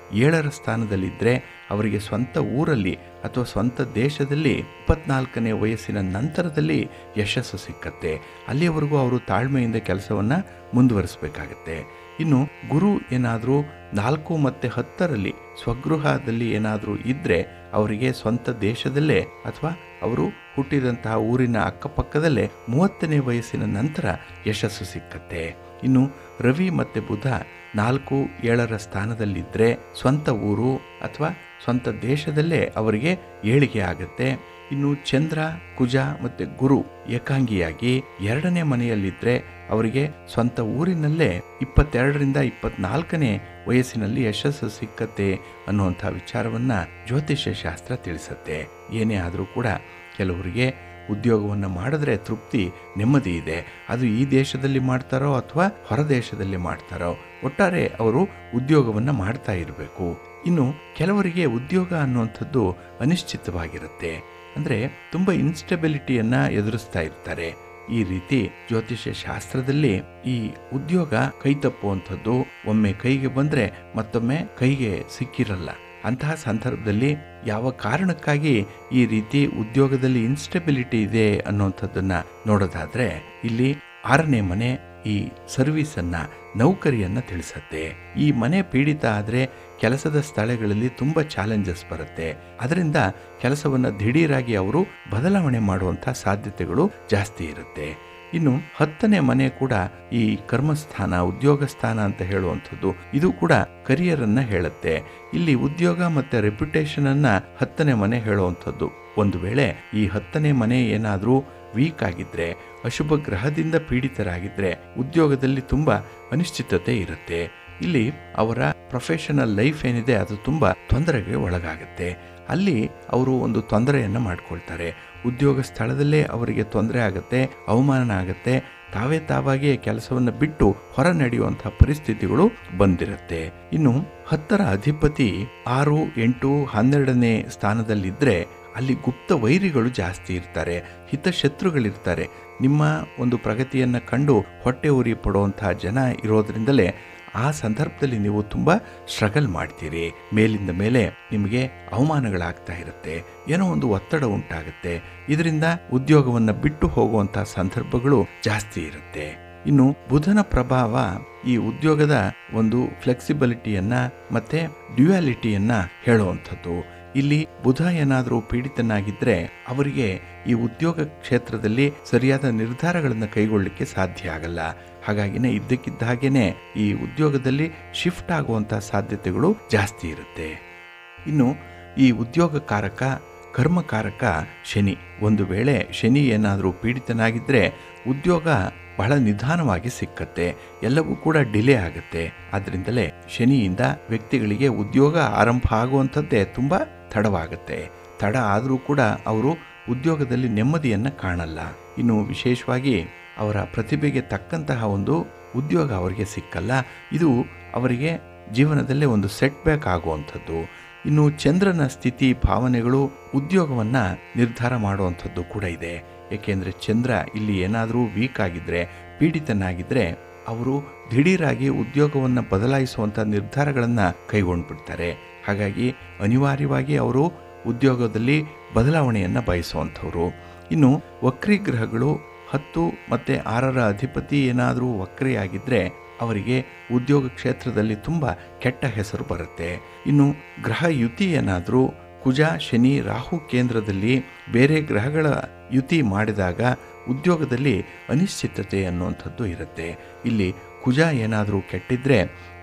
7ರ ಸ್ಥಾನದಲ್ಲಿದ್ದರೆ ಅವರಿಗೆ ಸ್ವಂತ ಊರಲ್ಲಿ ಅಥವಾ ಸ್ವಂತ ದೇಶದಲ್ಲಿ 24ನೇ ವಯಸ್ಸಿನ ನಂತರದಲ್ಲಿ ಯಶಸ್ಸು ಸಿಕ್ಕತ್ತೆ. ಅಲ್ಲಿಯವರೆಗೂ ಅವರು ತಾಳ್ಮೆಯಿಂದ ಕೆಲಸವನ್ನು ಮುಂದುವರಿಸಬೇಕಾಗತ್ತೆ. ಇನ್ನು ಗುರು ಏನಾದರೂ 4 ಮತ್ತು 10ರಲ್ಲಿ ಸ್ವಗೃಹದಲ್ಲಿ ಏನಾದರೂ ಇದ್ದರೆ ಅವರಿಗೆ ಸ್ವಂತ ದೇಶದಲ್ಲೇ ಅಥವಾ ಅವರು ಹುಟ್ಟಿದಂತಹ ಊರಿನ ಅಕ್ಕಪಕ್ಕದಲ್ಲೇ 30ನೇ ವಯಸ್ಸಿನ ನಂತರ ಯಶಸ್ಸು ಸಿಕ್ಕತ್ತೆ. ಇನ್ನು ರವಿ ಮತ್ತು ಬುಧ 4, 7ರ ಸ್ಥಾನದಲ್ಲಿದ್ದರೆ ಸ್ವಂತ ಊರು ಅಥವಾ ಸ್ವಂತ ದೇಶದಲ್ಲೇ ಅವರಿಗೆ ಏಳಿಗೆ ಆಗುತ್ತೆ. ಇನ್ನು ಚಂದ್ರ, ಕುಜ ಮತ್ತು ಗುರು ಏಕಾಂಗಿಯಾಗಿ 2ನೇ ಮನೆಯಲ್ಲಿದ್ದರೆ ಅವರಿಗೆ ಸ್ವಂತ ಊರಿನಲ್ಲೇ 22ರಿಂದ 24ನೇ ವಯಸ್ಸಿನಲ್ಲಿ ಯಶಸ್ಸು ಸಿಕ್ಕತ್ತೆ ಅನ್ನುವಂಥ ವಿಚಾರವನ್ನು ಜ್ಯೋತಿಷ್ಯ ಶಾಸ್ತ್ರ ತಿಳಿಸುತ್ತೆ. ಏನೇ ಆದರೂ ಕೂಡ ಕೆಲವರಿಗೆ ಉದ್ಯೋಗವನ್ನು ಮಾಡಿದ್ರೆ ತೃಪ್ತಿ, ನೆಮ್ಮದಿ ಇದೆ. ಅದು ಈ ದೇಶದಲ್ಲಿ ಮಾಡ್ತಾರೋ ಅಥವಾ ಹೊರ ದೇಶದಲ್ಲಿ ಮಾಡ್ತಾರೋ, ಒಟ್ಟಾರೆ ಅವರು ಉದ್ಯೋಗವನ್ನು ಮಾಡ್ತಾ ಇರಬೇಕು. ಇನ್ನು ಕೆಲವರಿಗೆ ಉದ್ಯೋಗ ಅನ್ನುವಂಥದ್ದು ಅನಿಶ್ಚಿತವಾಗಿರುತ್ತೆ. ಅಂದರೆ ತುಂಬ ಇನ್ಸ್ಟೆಬಿಲಿಟಿಯನ್ನು ಎದುರಿಸ್ತಾ ಇರ್ತಾರೆ. ಈ ರೀತಿ ಜ್ಯೋತಿಷ್ಯ ಶಾಸ್ತ್ರದಲ್ಲಿ ಈ ಉದ್ಯೋಗ ಕೈ ತಪ್ಪುವಂಥದ್ದು, ಒಮ್ಮೆ ಕೈಗೆ ಬಂದರೆ ಮತ್ತೊಮ್ಮೆ ಕೈಗೆ ಸಿಕ್ಕಿರಲ್ಲ. ಅಂತಹ ಸಂದರ್ಭದಲ್ಲಿ ಯಾವ ಕಾರಣಕ್ಕಾಗಿ ಈ ರೀತಿ ಉದ್ಯೋಗದಲ್ಲಿ ಇನ್ಸ್ಟೆಬಿಲಿಟಿ ಇದೆ ಅನ್ನುವಂಥದ್ದನ್ನು ನೋಡೋದಾದರೆ ಇಲ್ಲಿ 6ನೇ ಮನೆ ಈ ಸರ್ವಿಸನ್ನು, ನೌಕರಿಯನ್ನು ತಿಳಿಸುತ್ತೆ. ಈ ಮನೆ ಪೀಡಿತ ಆದರೆ ಕೆಲಸದ ಸ್ಥಳಗಳಲ್ಲಿ ತುಂಬ ಚಾಲೆಂಜಸ್ ಬರುತ್ತೆ. ಅದರಿಂದ ಕೆಲಸವನ್ನು ದಿಢೀರಾಗಿ ಅವರು ಬದಲಾವಣೆ ಮಾಡುವಂಥ ಸಾಧ್ಯತೆಗಳು ಜಾಸ್ತಿ ಇರುತ್ತೆ. ಇನ್ನು 10ನೇ ಮನೆ ಕೂಡ ಈ ಕರ್ಮಸ್ಥಾನ, ಉದ್ಯೋಗ ಸ್ಥಾನ ಅಂತ ಹೇಳುವಂಥದ್ದು, ಇದು ಕೂಡ ಕರಿಯರನ್ನು ಹೇಳುತ್ತೆ. ಇಲ್ಲಿ ಉದ್ಯೋಗ ಮತ್ತು ರೆಪ್ಯುಟೇಷನನ್ನು 10ನೇ ಮನೆ ಹೇಳುವಂಥದ್ದು. ಒಂದು ವೇಳೆ ಈ 10ನೇ ಮನೆ ಏನಾದರೂ ವೀಕ್ ಆಗಿದ್ರೆ, ಅಶುಭ ಗ್ರಹದಿಂದ ಪೀಡಿತರಾಗಿದ್ದರೆ ಉದ್ಯೋಗದಲ್ಲಿ ತುಂಬ ಅನಿಶ್ಚಿತತೆ ಇರುತ್ತೆ. ಇಲ್ಲಿ ಅವರ ಪ್ರೊಫೆಷನಲ್ ಲೈಫ್ ಏನಿದೆ ಅದು ತುಂಬ ತೊಂದರೆಗೆ ಒಳಗಾಗುತ್ತೆ. ಅಲ್ಲಿ ಅವರು ಒಂದು ತೊಂದರೆಯನ್ನು ಮಾಡ್ಕೊಳ್ತಾರೆ. ಉದ್ಯೋಗ ಸ್ಥಳದಲ್ಲೇ ಅವರಿಗೆ ತೊಂದರೆ ಆಗುತ್ತೆ, ಅವಮಾನ ಆಗುತ್ತೆ. ತಾವಾಗೇ ಕೆಲಸವನ್ನು ಬಿಟ್ಟು ಹೊರ ನಡೆಯುವಂಥ ಪರಿಸ್ಥಿತಿಗಳು ಬಂದಿರುತ್ತೆ. ಇನ್ನು 10ರ ಅಧಿಪತಿ 6, 8, 12ನೇ ಸ್ಥಾನದಲ್ಲಿದ್ದರೆ ಅಲ್ಲಿ ಗುಪ್ತ ವೈರಿಗಳು ಜಾಸ್ತಿ ಇರ್ತಾರೆ, ಹಿತಶತ್ರುಗಳಿರ್ತಾರೆ. ನಿಮ್ಮ ಒಂದು ಪ್ರಗತಿಯನ್ನು ಕಂಡು ಹೊಟ್ಟೆ ಉರಿ ಪಡುವಂತಹ ಜನ ಇರೋದ್ರಿಂದಲೇ ಆ ಸಂದರ್ಭದಲ್ಲಿ ನೀವು ತುಂಬ ಸ್ಟ್ರಗಲ್ ಮಾಡ್ತೀರಿ. ಮೇಲಿಂದ ಮೇಲೆ ನಿಮಗೆ ಅವಮಾನಗಳಾಗ್ತಾ ಇರುತ್ತೆ, ಏನೋ ಒಂದು ಒತ್ತಡ ಉಂಟಾಗುತ್ತೆ. ಇದರಿಂದ ಉದ್ಯೋಗವನ್ನು ಬಿಟ್ಟು ಹೋಗುವಂಥ ಸಂದರ್ಭಗಳು ಜಾಸ್ತಿ ಇರುತ್ತೆ. ಇನ್ನು ಬುಧನ ಪ್ರಭಾವ ಈ ಉದ್ಯೋಗದ ಒಂದು ಫ್ಲೆಕ್ಸಿಬಿಲಿಟಿಯನ್ನು ಮತ್ತು ಡ್ಯುಯಾಲಿಟಿಯನ್ನು ಹೇಳುವಂಥದ್ದು. ಇಲ್ಲಿ ಬುಧ ಏನಾದರೂ ಪೀಡಿತನಾಗಿದ್ದರೆ ಅವರಿಗೆ ಈ ಉದ್ಯೋಗ ಕ್ಷೇತ್ರದಲ್ಲಿ ಸರಿಯಾದ ನಿರ್ಧಾರಗಳನ್ನು ಕೈಗೊಳ್ಳಲಿಕ್ಕೆ ಸಾಧ್ಯ ಆಗಲ್ಲ. ಹಾಗಾಗಿನೇ ಇದ್ದಕ್ಕಿದ್ದ ಹಾಗೇನೆ ಈ ಉದ್ಯೋಗದಲ್ಲಿ ಶಿಫ್ಟ್ ಆಗುವಂಥ ಸಾಧ್ಯತೆಗಳು ಜಾಸ್ತಿ ಇರುತ್ತೆ. ಇನ್ನು ಈ ಉದ್ಯೋಗಕಾರಕ, ಕರ್ಮಕಾರಕ ಶನಿ. ಒಂದು ವೇಳೆ ಶನಿ ಏನಾದರೂ ಪೀಡಿತನಾಗಿದ್ದರೆ ಉದ್ಯೋಗ ಬಹಳ ನಿಧಾನವಾಗಿ ಸಿಕ್ಕತ್ತೆ, ಎಲ್ಲವೂ ಕೂಡ ಡಿಲೇ ಆಗುತ್ತೆ. ಆದ್ದರಿಂದಲೇ ಶನಿಯಿಂದ ವ್ಯಕ್ತಿಗಳಿಗೆ ಉದ್ಯೋಗ ಆರಂಭ ಆಗುವಂಥದ್ದೇ ತುಂಬ ತಡವಾಗುತ್ತೆ. ತಡ ಆದರೂ ಕೂಡ ಅವರು ಉದ್ಯೋಗದಲ್ಲಿ ನೆಮ್ಮದಿಯನ್ನು ಕಾಣಲ್ಲ. ಇನ್ನು ವಿಶೇಷವಾಗಿ ಅವರ ಪ್ರತಿಭೆಗೆ ತಕ್ಕಂತಹ ಒಂದು ಉದ್ಯೋಗ ಅವರಿಗೆ ಸಿಕ್ಕಲ್ಲ. ಇದು ಅವರಿಗೆ ಜೀವನದಲ್ಲೇ ಒಂದು ಸೆಟ್ ಬ್ಯಾಕ್ ಆಗುವಂಥದ್ದು. ಇನ್ನು ಚಂದ್ರನ ಸ್ಥಿತಿ, ಭಾವನೆಗಳು ಉದ್ಯೋಗವನ್ನು ನಿರ್ಧಾರ ಮಾಡುವಂಥದ್ದು ಕೂಡ ಇದೆ. ಏಕೆಂದರೆ ಚಂದ್ರ ಇಲ್ಲಿ ಏನಾದರೂ ವೀಕ್ ಆಗಿದ್ದರೆ, ಪೀಡಿತನಾಗಿದ್ದರೆ ಅವರು ದಿಢೀರಾಗಿ ಉದ್ಯೋಗವನ್ನು ಬದಲಾಯಿಸುವಂಥ ನಿರ್ಧಾರಗಳನ್ನು ಕೈಗೊಂಡ್ಬಿಡ್ತಾರೆ. ಹಾಗಾಗಿ ಅನಿವಾರ್ಯವಾಗಿ ಅವರು ಉದ್ಯೋಗದಲ್ಲಿ ಬದಲಾವಣೆಯನ್ನು ಬಯಸುವಂಥವ್ರು. ಇನ್ನು ವಕ್ರಿ ಗ್ರಹಗಳು 10 ಮತ್ತು 6ರ ಅಧಿಪತಿ ಏನಾದರೂ ವಕ್ರಿಯಾಗಿದ್ದರೆ ಅವರಿಗೆ ಉದ್ಯೋಗ ಕ್ಷೇತ್ರದಲ್ಲಿ ತುಂಬ ಕೆಟ್ಟ ಹೆಸರು ಬರುತ್ತೆ. ಇನ್ನು ಗ್ರಹ ಯುತಿ ಏನಾದರೂ ಕುಜ, ಶನಿ, ರಾಹು ಕೇಂದ್ರದಲ್ಲಿ ಬೇರೆ ಗ್ರಹಗಳ ಯುತಿ ಮಾಡಿದಾಗ ಉದ್ಯೋಗದಲ್ಲಿ ಅನಿಶ್ಚಿತತೆ ಅನ್ನುವಂಥದ್ದು ಇರುತ್ತೆ. ಇಲ್ಲಿ ಕುಜ ಏನಾದರೂ ಕೆಟ್ಟಿದ್ರೆ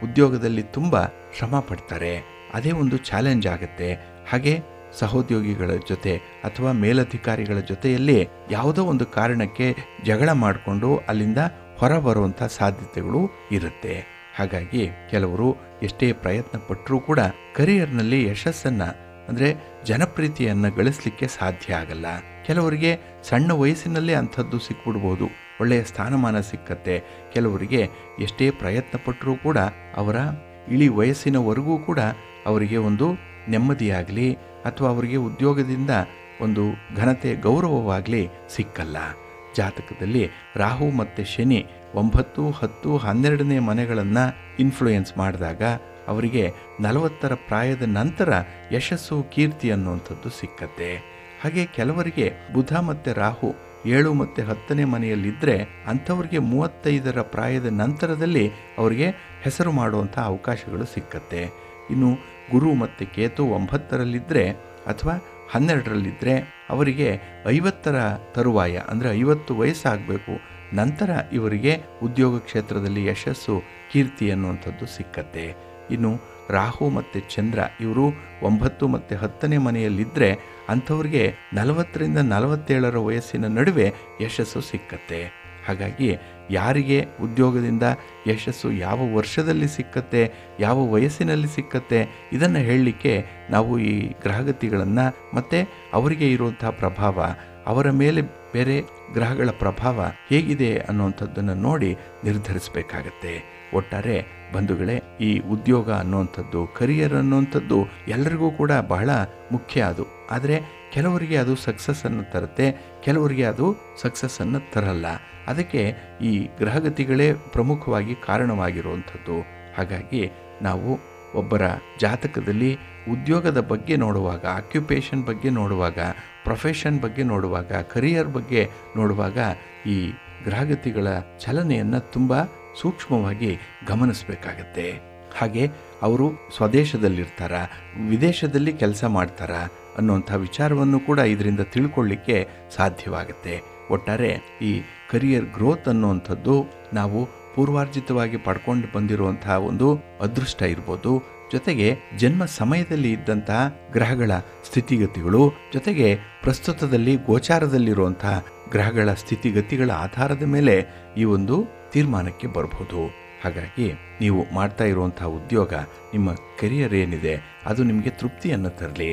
ಉದ್ಯೋಗದಲ್ಲಿ ತುಂಬ ಶ್ರಮ ಪಡ್ತಾರೆ, ಅದೇ ಒಂದು ಚಾಲೆಂಜ್ ಆಗುತ್ತೆ. ಹಾಗೆ ಸಹೋದ್ಯೋಗಿಗಳ ಜೊತೆ ಅಥವಾ ಮೇಲಧಿಕಾರಿಗಳ ಜೊತೆಯಲ್ಲಿ ಯಾವುದೋ ಒಂದು ಕಾರಣಕ್ಕೆ ಜಗಳ ಮಾಡಿಕೊಂಡು ಅಲ್ಲಿಂದ ಹೊರ ಬರುವಂಥ ಸಾಧ್ಯತೆಗಳು ಇರುತ್ತೆ. ಹಾಗಾಗಿ ಕೆಲವರು ಎಷ್ಟೇ ಪ್ರಯತ್ನ ಪಟ್ಟರೂ ಕೂಡ ಕರಿಯರ್ನಲ್ಲಿ ಯಶಸ್ಸನ್ನು ಅಂದರೆ ಜನಪ್ರೀತಿಯನ್ನು ಗಳಿಸಲಿಕ್ಕೆ ಸಾಧ್ಯ ಆಗಲ್ಲ. ಕೆಲವರಿಗೆ ಸಣ್ಣ ವಯಸ್ಸಿನಲ್ಲೇ ಅಂಥದ್ದು ಸಿಕ್ಬಿಡ್ಬೋದು, ಒಳ್ಳೆಯ ಸ್ಥಾನಮಾನ ಸಿಕ್ಕತ್ತೆ. ಕೆಲವರಿಗೆ ಎಷ್ಟೇ ಪ್ರಯತ್ನ ಪಟ್ಟರೂ ಕೂಡ ಅವರ ಇಳಿ ವಯಸ್ಸಿನವರೆಗೂ ಕೂಡ ಅವರಿಗೆ ಒಂದು ನೆಮ್ಮದಿಯಾಗಲಿ ಅಥವಾ ಅವರಿಗೆ ಉದ್ಯೋಗದಿಂದ ಒಂದು ಘನತೆ, ಗೌರವವಾಗಲಿ ಸಿಕ್ಕಲ್ಲ. ಜಾತಕದಲ್ಲಿ ರಾಹು ಮತ್ತು ಶನಿ 9, 10, 12ನೇ ಮನೆಗಳನ್ನು ಇನ್ಫ್ಲೂಯೆನ್ಸ್ ಮಾಡಿದಾಗ ಅವರಿಗೆ 40ರ ಪ್ರಾಯದ ನಂತರ ಯಶಸ್ಸು, ಕೀರ್ತಿ ಅನ್ನುವಂಥದ್ದು ಸಿಕ್ಕತ್ತೆ. ಹಾಗೆ ಕೆಲವರಿಗೆ ಬುಧ ಮತ್ತು ರಾಹು 7 ಮತ್ತು 10ನೇ ಮನೆಯಲ್ಲಿದ್ದರೆ ಅಂಥವ್ರಿಗೆ 35ರ ಪ್ರಾಯದ ನಂತರದಲ್ಲಿ ಅವರಿಗೆ ಹೆಸರು ಮಾಡುವಂಥ ಅವಕಾಶಗಳು ಸಿಕ್ಕತ್ತೆ. ಇನ್ನು ಗುರು ಮತ್ತು ಕೇತು 9ರಲ್ಲಿದ್ದರೆ ಅಥವಾ 12ರಲ್ಲಿದ್ದರೆ ಅವರಿಗೆ 50ರ ತರುವಾಯ ಅಂದರೆ 50 ವಯಸ್ಸಾಗಬೇಕು, ನಂತರ ಇವರಿಗೆ ಉದ್ಯೋಗ ಕ್ಷೇತ್ರದಲ್ಲಿ ಯಶಸ್ಸು, ಕೀರ್ತಿ ಅನ್ನುವಂಥದ್ದು ಸಿಕ್ಕತ್ತೆ. ಇನ್ನು ರಾಹು ಮತ್ತು ಚಂದ್ರ ಇವರು 9 ಮತ್ತು 10ನೇ ಮನೆಯಲ್ಲಿದ್ದರೆ ಅಂಥವ್ರಿಗೆ 40ರಿಂದ 47ರ ವಯಸ್ಸಿನ ನಡುವೆ ಯಶಸ್ಸು ಸಿಕ್ಕತ್ತೆ. ಹಾಗಾಗಿ ಯಾರಿಗೆ ಉದ್ಯೋಗದಿಂದ ಯಶಸ್ಸು ಯಾವ ವರ್ಷದಲ್ಲಿ ಸಿಕ್ಕತ್ತೆ, ಯಾವ ವಯಸ್ಸಿನಲ್ಲಿ ಸಿಕ್ಕತ್ತೆ, ಇದನ್ನು ಹೇಳಲಿಕ್ಕೆ ನಾವು ಈ ಗ್ರಹಗತಿಗಳನ್ನು ಮತ್ತು ಅವರಿಗೆ ಇರುವಂಥ ಪ್ರಭಾವ, ಅವರ ಮೇಲೆ ಬೇರೆ ಗ್ರಹಗಳ ಪ್ರಭಾವ ಹೇಗಿದೆ ಅನ್ನುವಂಥದ್ದನ್ನು ನೋಡಿ ನಿರ್ಧರಿಸಬೇಕಾಗತ್ತೆ. ಒಟ್ಟಾರೆ ಬಂಧುಗಳೇ, ಈ ಉದ್ಯೋಗ ಅನ್ನುವಂಥದ್ದು, ಕರಿಯರ್ ಅನ್ನುವಂಥದ್ದು ಎಲ್ಲರಿಗೂ ಕೂಡ ಬಹಳ ಮುಖ್ಯ. ಅದು ಆದರೆ ಕೆಲವರಿಗೆ ಅದು ಸಕ್ಸಸ್ಸನ್ನು ತರುತ್ತೆ, ಕೆಲವರಿಗೆ ಅದು ಸಕ್ಸಸ್ಸನ್ನು ತರಲ್ಲ. ಅದಕ್ಕೆ ಈ ಗ್ರಹಗತಿಗಳೇ ಪ್ರಮುಖವಾಗಿ ಕಾರಣವಾಗಿರುವಂಥದ್ದು. ಹಾಗಾಗಿ ನಾವು ಒಬ್ಬರ ಜಾತಕದಲ್ಲಿ ಉದ್ಯೋಗದ ಬಗ್ಗೆ ನೋಡುವಾಗ, ಆಕ್ಯುಪೇಷನ್ ಬಗ್ಗೆ ನೋಡುವಾಗ, ಪ್ರೊಫೆಷನ್ ಬಗ್ಗೆ ನೋಡುವಾಗ, ಕರಿಯರ್ ಬಗ್ಗೆ ನೋಡುವಾಗ ಈ ಗ್ರಹಗತಿಗಳ ಚಲನೆಯನ್ನು ತುಂಬ ಸೂಕ್ಷ್ಮವಾಗಿ ಗಮನಿಸಬೇಕಾಗತ್ತೆ. ಹಾಗೆ ಅವರು ಸ್ವದೇಶದಲ್ಲಿರ್ತಾರ, ವಿದೇಶದಲ್ಲಿ ಕೆಲಸ ಮಾಡ್ತಾರ ಅನ್ನುವಂಥ ವಿಚಾರವನ್ನು ಕೂಡ ಇದರಿಂದ ತಿಳ್ಕೊಳ್ಳಿಕ್ಕೆ ಸಾಧ್ಯವಾಗುತ್ತೆ. ಒಟ್ಟಾರೆ ಈ ಕರಿಯರ್ ಗ್ರೋತ್ ಅನ್ನುವಂಥದ್ದು ನಾವು ಪೂರ್ವಾರ್ಜಿತವಾಗಿ ಪಡ್ಕೊಂಡು ಬಂದಿರುವಂತಹ ಒಂದು ಅದೃಷ್ಟ ಇರ್ಬೋದು, ಜೊತೆಗೆ ಜನ್ಮ ಸಮಯದಲ್ಲಿ ಇದ್ದಂತಹ ಗ್ರಹಗಳ ಸ್ಥಿತಿಗತಿಗಳು, ಜೊತೆಗೆ ಪ್ರಸ್ತುತದಲ್ಲಿ ಗೋಚಾರದಲ್ಲಿರುವಂತಹ ಗ್ರಹಗಳ ಸ್ಥಿತಿಗತಿಗಳ ಆಧಾರದ ಮೇಲೆ ಈ ಒಂದು ತೀರ್ಮಾನಕ್ಕೆ ಬರಬಹುದು. ಹಾಗಾಗಿ ನೀವು ಮಾಡ್ತಾ ಇರುವಂತಹ ಉದ್ಯೋಗ, ನಿಮ್ಮ ಕೆರಿಯರ್ ಏನಿದೆ ಅದು ನಿಮಗೆ ತೃಪ್ತಿಯನ್ನು ತರಲಿ,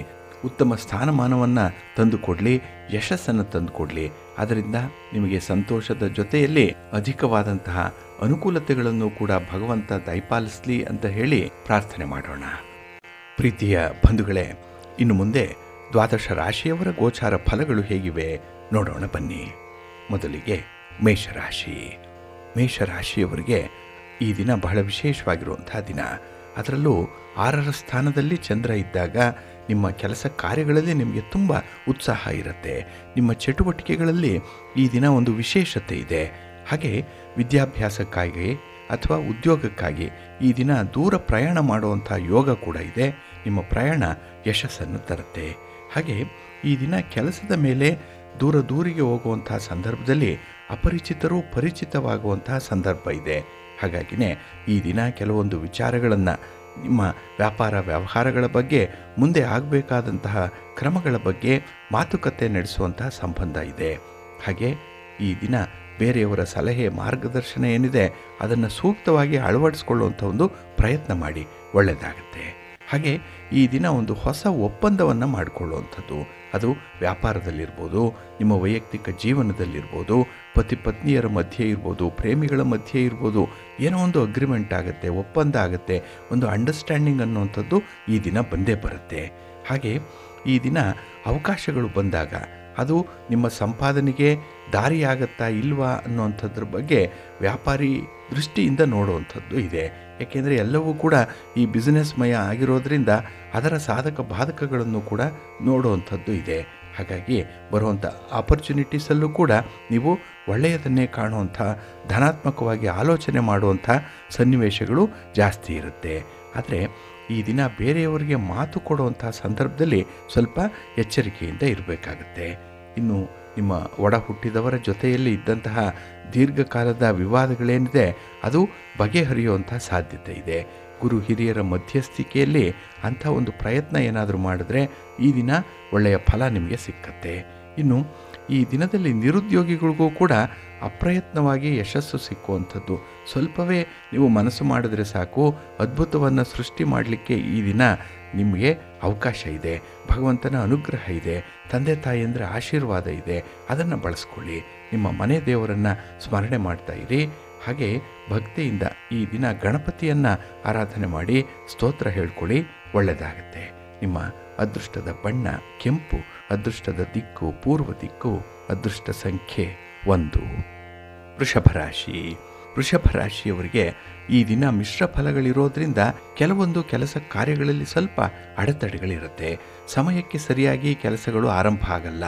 ಉತ್ತಮ ಸ್ಥಾನಮಾನವನ್ನು ತಂದುಕೊಡಲಿ, ಯಶಸ್ಸನ್ನು ತಂದುಕೊಡಲಿ. ಅದರಿಂದ ನಿಮಗೆ ಸಂತೋಷದ ಜೊತೆಯಲ್ಲಿ ಅಧಿಕವಾದಂತಹ ಅನುಕೂಲತೆಗಳನ್ನು ಕೂಡ ಭಗವಂತ ದಯಪಾಲಿಸಲಿ ಅಂತ ಹೇಳಿ ಪ್ರಾರ್ಥನೆ ಮಾಡೋಣ. ಪ್ರೀತಿಯ ಬಂಧುಗಳೇ, ಇನ್ನು ಮುಂದೆ ದ್ವಾದಶ ರಾಶಿಯವರ ಗೋಚಾರ ಫಲಗಳು ಹೇಗಿವೆ ನೋಡೋಣ ಬನ್ನಿ. ಮೊದಲಿಗೆ ಮೇಷರಾಶಿ. ಮೇಷರಾಶಿಯವರಿಗೆ ಈ ದಿನ ಬಹಳ ವಿಶೇಷವಾಗಿರುವಂತಹ ದಿನ. ಅದರಲ್ಲೂ 6ರ ಸ್ಥಾನದಲ್ಲಿ ಚಂದ್ರ ಇದ್ದಾಗ ನಿಮ್ಮ ಕೆಲಸ ಕಾರ್ಯಗಳಲ್ಲಿ ನಿಮಗೆ ತುಂಬ ಉತ್ಸಾಹ ಇರುತ್ತೆ. ನಿಮ್ಮ ಚಟುವಟಿಕೆಗಳಲ್ಲಿ ಈ ದಿನ ಒಂದು ವಿಶೇಷತೆ ಇದೆ. ಹಾಗೆ ವಿದ್ಯಾಭ್ಯಾಸಕ್ಕಾಗಿ ಅಥವಾ ಉದ್ಯೋಗಕ್ಕಾಗಿ ಈ ದಿನ ದೂರ ಪ್ರಯಾಣ ಮಾಡುವಂಥ ಯೋಗ ಕೂಡ ಇದೆ. ನಿಮ್ಮ ಪ್ರಯಾಣ ಯಶಸ್ಸನ್ನು ತರುತ್ತೆ. ಹಾಗೆ ಈ ದಿನ ಕೆಲಸದ ಮೇಲೆ ದೂರಿಗೆ ಹೋಗುವಂತಹ ಸಂದರ್ಭದಲ್ಲಿ ಅಪರಿಚಿತರು ಪರಿಚಿತವಾಗುವಂತಹ ಸಂದರ್ಭ ಇದೆ. ಹಾಗಾಗಿನೇ ಈ ದಿನ ಕೆಲವೊಂದು ವಿಚಾರಗಳನ್ನು, ನಿಮ್ಮ ವ್ಯಾಪಾರ ವ್ಯವಹಾರಗಳ ಬಗ್ಗೆ, ಮುಂದೆ ಆಗಬೇಕಾದಂತಹ ಕ್ರಮಗಳ ಬಗ್ಗೆ ಮಾತುಕತೆ ನಡೆಸುವಂತಹ ಸಂಬಂಧ ಇದೆ. ಹಾಗೆ ಈ ದಿನ ಬೇರೆಯವರ ಸಲಹೆ ಮಾರ್ಗದರ್ಶನ ಏನಿದೆ ಅದನ್ನು ಸೂಕ್ತವಾಗಿ ಅಳವಡಿಸ್ಕೊಳ್ಳುವಂಥ ಒಂದು ಪ್ರಯತ್ನ ಮಾಡಿ, ಒಳ್ಳೆಯದಾಗುತ್ತೆ. ಹಾಗೆ ಈ ದಿನ ಒಂದು ಹೊಸ ಒಪ್ಪಂದವನ್ನು ಮಾಡಿಕೊಳ್ಳುವಂಥದ್ದು, ಅದು ವ್ಯಾಪಾರದಲ್ಲಿರ್ಬೋದು, ನಿಮ್ಮ ವೈಯಕ್ತಿಕ ಜೀವನದಲ್ಲಿರ್ಬೋದು, ಪತಿ ಪತ್ನಿಯರ ಮಧ್ಯೆ ಇರ್ಬೋದು, ಪ್ರೇಮಿಗಳ ಮಧ್ಯೆ ಇರ್ಬೋದು, ಏನೋ ಒಂದು ಅಗ್ರಿಮೆಂಟ್ ಆಗುತ್ತೆ, ಒಪ್ಪಂದ ಆಗುತ್ತೆ, ಒಂದು ಅಂಡರ್ಸ್ಟ್ಯಾಂಡಿಂಗ್ ಅನ್ನುವಂಥದ್ದು ಈ ದಿನ ಬಂದೇ ಬರುತ್ತೆ. ಹಾಗೆ ಈ ದಿನ ಅವಕಾಶಗಳು ಬಂದಾಗ ಅದು ನಿಮ್ಮ ಸಂಪಾದನೆಗೆ ದಾರಿಯಾಗತ್ತಾ ಇಲ್ವಾ ಅನ್ನುವಂಥದ್ರ ಬಗ್ಗೆ ವ್ಯಾಪಾರಿ ದೃಷ್ಟಿಯಿಂದ ನೋಡುವಂಥದ್ದು ಇದೆ. ಏಕೆಂದರೆ ಎಲ್ಲವೂ ಕೂಡ ಈ ಬಿಸ್ನೆಸ್ಮಯ ಆಗಿರೋದ್ರಿಂದ ಅದರ ಸಾಧಕ ಬಾಧಕಗಳನ್ನು ಕೂಡ ನೋಡುವಂಥದ್ದು ಇದೆ. ಹಾಗಾಗಿ ಬರುವಂಥ ಆಪರ್ಚುನಿಟೀಸಲ್ಲೂ ಕೂಡ ನೀವು ಒಳ್ಳೆಯದನ್ನೇ ಕಾಣುವಂಥ, ಧನಾತ್ಮಕವಾಗಿ ಆಲೋಚನೆ ಮಾಡುವಂಥ ಸನ್ನಿವೇಶಗಳು ಜಾಸ್ತಿ ಇರುತ್ತೆ. ಆದರೆ ಈ ದಿನ ಬೇರೆಯವರಿಗೆ ಮಾತು ಕೊಡುವಂಥ ಸಂದರ್ಭದಲ್ಲಿ ಸ್ವಲ್ಪ ಎಚ್ಚರಿಕೆಯಿಂದ ಇರಬೇಕಾಗತ್ತೆ. ಇನ್ನು ನಿಮ್ಮ ಒಡ ಹುಟ್ಟಿದವರ ಜೊತೆಯಲ್ಲಿ ಇದ್ದಂತಹ ದೀರ್ಘಕಾಲದ ವಿವಾದಗಳೇನಿದೆ ಅದು ಬಗೆಹರಿಯುವಂಥ ಸಾಧ್ಯತೆ ಇದೆ. ಗುರು ಹಿರಿಯರ ಮಧ್ಯಸ್ಥಿಕೆಯಲ್ಲಿ ಅಂಥ ಒಂದು ಪ್ರಯತ್ನ ಏನಾದರೂ ಮಾಡಿದ್ರೆ ಈ ದಿನ ಒಳ್ಳೆಯ ಫಲ ನಿಮಗೆ ಸಿಕ್ಕತ್ತೆ. ಇನ್ನು ಈ ದಿನದಲ್ಲಿ ನಿರುದ್ಯೋಗಿಗಳಿಗೂ ಕೂಡ ಅಪ್ರಯತ್ನವಾಗಿ ಯಶಸ್ಸು ಸಿಕ್ಕುವಂಥದ್ದು. ಸ್ವಲ್ಪವೇ ನೀವು ಮನಸ್ಸು ಮಾಡಿದ್ರೆ ಸಾಕು, ಅದ್ಭುತವನ್ನು ಸೃಷ್ಟಿ ಮಾಡಲಿಕ್ಕೆ ಈ ದಿನ ನಿಮಗೆ ಅವಕಾಶ ಇದೆ. ಭಗವಂತನ ಅನುಗ್ರಹ ಇದೆ, ತಂದೆ ತಾಯಿಯಂದರೆ ಆಶೀರ್ವಾದ ಇದೆ. ಅದನ್ನು ಬಳಸ್ಕೊಳ್ಳಿ. ನಿಮ್ಮ ಮನೆ ದೇವರನ್ನು ಸ್ಮರಣೆ ಮಾಡ್ತಾ ಇರಿ. ಹಾಗೆ ಭಕ್ತಿಯಿಂದ ಈ ದಿನ ಗಣಪತಿಯನ್ನು ಆರಾಧನೆ ಮಾಡಿ ಸ್ತೋತ್ರ ಹೇಳ್ಕೊಳ್ಳಿ, ಒಳ್ಳೆಯದಾಗತ್ತೆ. ನಿಮ್ಮ ಅದೃಷ್ಟದ ಬಣ್ಣ ಕೆಂಪು, ಅದೃಷ್ಟದ ದಿಕ್ಕು ಪೂರ್ವ ದಿಕ್ಕು, ಅದೃಷ್ಟ ಸಂಖ್ಯೆ 1. ವೃಷಭರಾಶಿ. ವೃಷಭರಾಶಿಯವರಿಗೆ ಈ ದಿನ ಮಿಶ್ರ ಫಲಗಳಿರೋದ್ರಿಂದ ಕೆಲವೊಂದು ಕೆಲಸ ಕಾರ್ಯಗಳಲ್ಲಿ ಸ್ವಲ್ಪ ಅಡೆತಡೆಗಳಿರುತ್ತೆ. ಸಮಯಕ್ಕೆ ಸರಿಯಾಗಿ ಕೆಲಸಗಳು ಆರಂಭ ಆಗಲ್ಲ.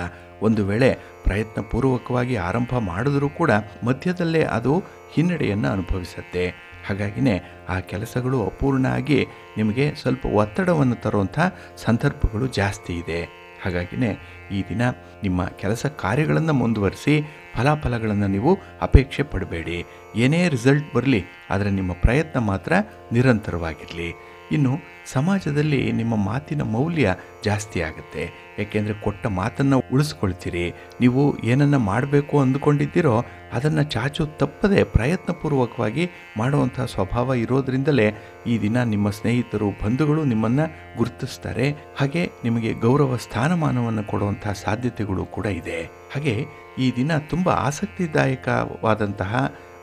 ಒಂದು ವೇಳೆ ಪ್ರಯತ್ನಪೂರ್ವಕವಾಗಿ ಆರಂಭ ಮಾಡಿದ್ರೂ ಕೂಡ ಮಧ್ಯದಲ್ಲೇ ಅದು ಹಿನ್ನಡೆಯನ್ನು ಅನುಭವಿಸುತ್ತೆ. ಹಾಗಾಗಿನೇ ಆ ಕೆಲಸಗಳು ಅಪೂರ್ಣ ಆಗಿ ನಿಮಗೆ ಸ್ವಲ್ಪ ಒತ್ತಡವನ್ನು ತರುವಂಥ ಸಂದರ್ಭಗಳು ಜಾಸ್ತಿ ಇದೆ. ಹಾಗಾಗಿನೇ ಈ ದಿನ ನಿಮ್ಮ ಕೆಲಸ ಕಾರ್ಯಗಳನ್ನು ಮುಂದುವರಿಸಿ ಫಲಾಫಲಗಳನ್ನು ನೀವು ಅಪೇಕ್ಷೆ ಪಡಬೇಡಿ. ಏನೇ ರಿಸಲ್ಟ್ ಬರಲಿ, ಆದರೆ ನಿಮ್ಮ ಪ್ರಯತ್ನ ಮಾತ್ರ ನಿರಂತರವಾಗಿರಲಿ. ಇನ್ನು ಸಮಾಜದಲ್ಲಿ ನಿಮ್ಮ ಮಾತಿನ ಮೌಲ್ಯ ಜಾಸ್ತಿ ಆಗುತ್ತೆ. ಏಕೆಂದರೆ ಕೊಟ್ಟ ಮಾತನ್ನು ಉಳಿಸ್ಕೊಳ್ತೀರಿ. ನೀವು ಏನನ್ನು ಮಾಡಬೇಕು ಅಂದುಕೊಂಡಿದ್ದೀರೋ ಅದನ್ನು ಚಾಚು ತಪ್ಪದೆ ಪ್ರಯತ್ನಪೂರ್ವಕವಾಗಿ ಮಾಡುವಂಥ ಸ್ವಭಾವ ಇರೋದ್ರಿಂದಲೇ ಈ ದಿನ ನಿಮ್ಮ ಸ್ನೇಹಿತರು ಬಂಧುಗಳು ನಿಮ್ಮನ್ನು ಗುರುತಿಸ್ತಾರೆ. ಹಾಗೆ ನಿಮಗೆ ಗೌರವ ಸ್ಥಾನಮಾನವನ್ನು ಕೊಡುವಂಥ ಸಾಧ್ಯತೆಗಳು ಕೂಡ ಇದೆ. ಹಾಗೆ ಈ ದಿನ ತುಂಬ ಆಸಕ್ತಿದಾಯಕವಾದಂತಹ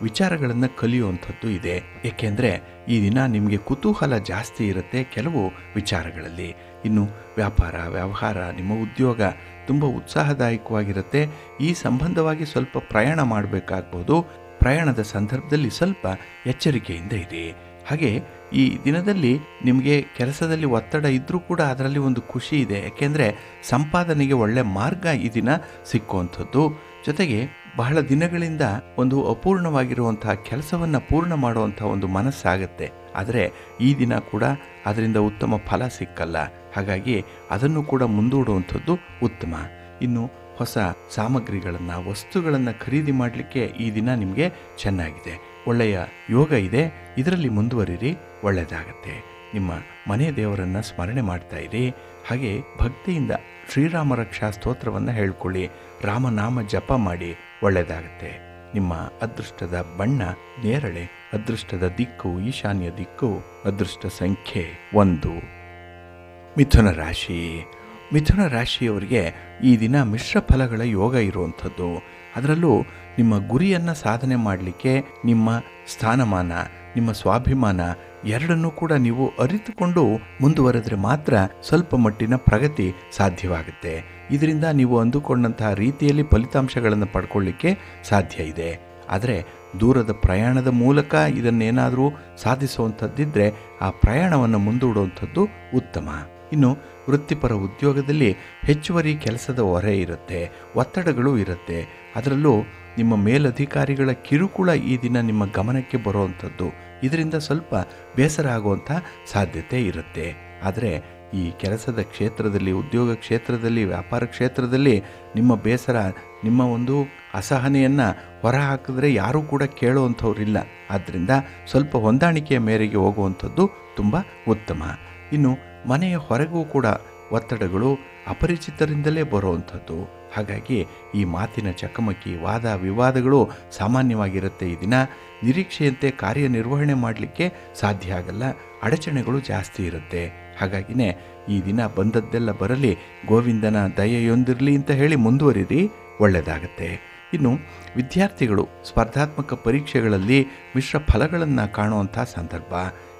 ವಿಚಾರಗಳನ್ನು ಕಲಿಯುವಂಥದ್ದು ಇದೆ. ಏಕೆಂದರೆ ಈ ದಿನ ನಿಮಗೆ ಕುತೂಹಲ ಜಾಸ್ತಿ ಇರುತ್ತೆ ಕೆಲವು ವಿಚಾರಗಳಲ್ಲಿ. ಇನ್ನು ವ್ಯಾಪಾರ, ವ್ಯವಹಾರ, ನಿಮ್ಮ ಉದ್ಯೋಗ ತುಂಬ ಉತ್ಸಾಹದಾಯಕವಾಗಿರುತ್ತೆ. ಈ ಸಂಬಂಧವಾಗಿ ಸ್ವಲ್ಪ ಪ್ರಯಾಣ ಮಾಡಬೇಕಾಗ್ಬೋದು. ಪ್ರಯಾಣದ ಸಂದರ್ಭದಲ್ಲಿ ಸ್ವಲ್ಪ ಎಚ್ಚರಿಕೆಯಿಂದ ಇರಿ. ಹಾಗೆ ಈ ದಿನದಲ್ಲಿ ನಿಮಗೆ ಕೆಲಸದಲ್ಲಿ ಒತ್ತಡ ಇದ್ದರೂ ಕೂಡ ಅದರಲ್ಲಿ ಒಂದು ಖುಷಿ ಇದೆ. ಯಾಕೆಂದರೆ ಸಂಪಾದನೆಗೆ ಒಳ್ಳೆ ಮಾರ್ಗ ಈ ದಿನ ಸಿಕ್ಕುವಂಥದ್ದು. ಜೊತೆಗೆ ಬಹಳ ದಿನಗಳಿಂದ ಒಂದು ಅಪೂರ್ಣವಾಗಿರುವಂತಹ ಕೆಲಸವನ್ನು ಪೂರ್ಣ ಮಾಡುವಂಥ ಒಂದು ಮನಸ್ಸಾಗತ್ತೆ. ಆದರೆ ಈ ದಿನ ಕೂಡ ಅದರಿಂದ ಉತ್ತಮ ಫಲ ಸಿಕ್ಕಲ್ಲ. ಹಾಗಾಗಿ ಅದನ್ನು ಕೂಡ ಮುಂದೂಡುವಂಥದ್ದು ಉತ್ತಮ. ಇನ್ನು ಹೊಸ ಸಾಮಗ್ರಿಗಳನ್ನು, ವಸ್ತುಗಳನ್ನು ಖರೀದಿ ಮಾಡಲಿಕ್ಕೆ ಈ ದಿನ ನಿಮಗೆ ಚೆನ್ನಾಗಿದೆ. ಒಳ್ಳೆಯ ಯೋಗ ಇದೆ. ಇದರಲ್ಲಿ ಮುಂದುವರಿರಿ, ಒಳ್ಳೆಯದಾಗತ್ತೆ. ನಿಮ್ಮ ಮನೆ ದೇವರನ್ನು ಸ್ಮರಣೆ ಮಾಡ್ತಾ ಇರಿ. ಹಾಗೆ ಭಕ್ತಿಯಿಂದ ಶ್ರೀರಾಮ ರಕ್ಷಾ ಸ್ತೋತ್ರವನ್ನು ಹೇಳ್ಕೊಳ್ಳಿ. ರಾಮನಾಮ ಜಪ ಮಾಡಿ, ಒಳ್ಳೆಯದಾಗತ್ತೆ. ನಿಮ್ಮ ಅದೃಷ್ಟದ ಬಣ್ಣ ನೇರಳೆ, ಅದೃಷ್ಟದ ದಿಕ್ಕು ಈಶಾನ್ಯ ದಿಕ್ಕು, ಅದೃಷ್ಟ ಸಂಖ್ಯೆ 1. ಮಿಥುನ ರಾಶಿ. ಮಿಥುನ ರಾಶಿಯವರಿಗೆ ಈ ದಿನ ಮಿಶ್ರ ಫಲಗಳ ಯೋಗ ಇರುವಂಥದ್ದು. ಅದರಲ್ಲೂ ನಿಮ್ಮ ಗುರಿಯನ್ನು ಸಾಧನೆ ಮಾಡಲಿಕ್ಕೆ ನಿಮ್ಮ ಸ್ಥಾನಮಾನ, ನಿಮ್ಮ ಸ್ವಾಭಿಮಾನ ಎರಡನ್ನೂ ಕೂಡ ನೀವು ಅರಿತುಕೊಂಡು ಮುಂದುವರೆದ್ರೆ ಮಾತ್ರ ಸ್ವಲ್ಪ ಮಟ್ಟಿನ ಪ್ರಗತಿ ಸಾಧ್ಯವಾಗುತ್ತೆ. ಇದರಿಂದ ನೀವು ಅಂದುಕೊಂಡಂತಹ ರೀತಿಯಲ್ಲಿ ಫಲಿತಾಂಶಗಳನ್ನು ಪಡ್ಕೊಳ್ಳಿಕ್ಕೆ ಸಾಧ್ಯ ಇದೆ. ಆದರೆ ದೂರದ ಪ್ರಯಾಣದ ಮೂಲಕ ಇದನ್ನೇನಾದರೂ ಸಾಧಿಸುವಂಥದ್ದಿದ್ದರೆ ಆ ಪ್ರಯಾಣವನ್ನು ಮುಂದೂಡುವಂಥದ್ದು ಉತ್ತಮ. ಇನ್ನು ವೃತ್ತಿಪರ ಉದ್ಯೋಗದಲ್ಲಿ ಹೆಚ್ಚುವರಿ ಕೆಲಸದ ಹೊರೆ ಇರುತ್ತೆ, ಒತ್ತಡಗಳು ಇರುತ್ತೆ. ಅದರಲ್ಲೂ ನಿಮ್ಮ ಮೇಲಧಿಕಾರಿಗಳ ಕಿರುಕುಳ ಈ ದಿನ ನಿಮ್ಮ ಗಮನಕ್ಕೆ ಬರುವಂಥದ್ದು. ಇದರಿಂದ ಸ್ವಲ್ಪ ಬೇಸರ ಆಗುವಂಥ ಸಾಧ್ಯತೆ ಇರುತ್ತೆ. ಆದರೆ ಈ ಕೆಲಸದ ಕ್ಷೇತ್ರದಲ್ಲಿ, ಉದ್ಯೋಗ ಕ್ಷೇತ್ರದಲ್ಲಿ, ವ್ಯಾಪಾರ ಕ್ಷೇತ್ರದಲ್ಲಿ ನಿಮ್ಮ ಬೇಸರ, ನಿಮ್ಮ ಒಂದು ಅಸಹನೆಯನ್ನು ಹೊರ ಹಾಕಿದ್ರೆ ಯಾರೂ ಕೂಡ ಕೇಳುವಂಥವ್ರಿಲ್ಲ. ಆದ್ದರಿಂದ ಸ್ವಲ್ಪ ಹೊಂದಾಣಿಕೆಯ ಮೇರೆಗೆ ಹೋಗುವಂಥದ್ದು ತುಂಬ ಉತ್ತಮ. ಇನ್ನು ಮನೆಯ ಹೊರಗೂ ಕೂಡ ಒತ್ತಡಗಳು ಅಪರಿಚಿತರಿಂದಲೇ ಬರುವಂಥದ್ದು. ಹಾಗಾಗಿ ಈ ಮಾತಿನ ಚಕಮಕಿ, ವಾದ ವಿವಾದಗಳು ಸಾಮಾನ್ಯವಾಗಿರುತ್ತೆ. ಈ ದಿನ ನಿರೀಕ್ಷೆಯಂತೆ ಕಾರ್ಯನಿರ್ವಹಣೆ ಮಾಡಲಿಕ್ಕೆ ಸಾಧ್ಯ ಆಗಲ್ಲ. ಅಡಚಣೆಗಳು ಜಾಸ್ತಿ ಇರುತ್ತೆ. ಹಾಗಾಗಿನೇ ಈ ದಿನ ಬಂದದ್ದೆಲ್ಲ ಬರಲಿ, ಗೋವಿಂದನ ದಯೆಯೊಂದಿರಲಿ ಅಂತ ಹೇಳಿ ಮುಂದುವರಿರಿ, ಒಳ್ಳೆಯದಾಗತ್ತೆ. ಇನ್ನು ವಿದ್ಯಾರ್ಥಿಗಳು ಸ್ಪರ್ಧಾತ್ಮಕ ಪರೀಕ್ಷೆಗಳಲ್ಲಿ ಮಿಶ್ರ ಫಲಗಳನ್ನು ಕಾಣುವಂಥ ಸಂದರ್ಭ.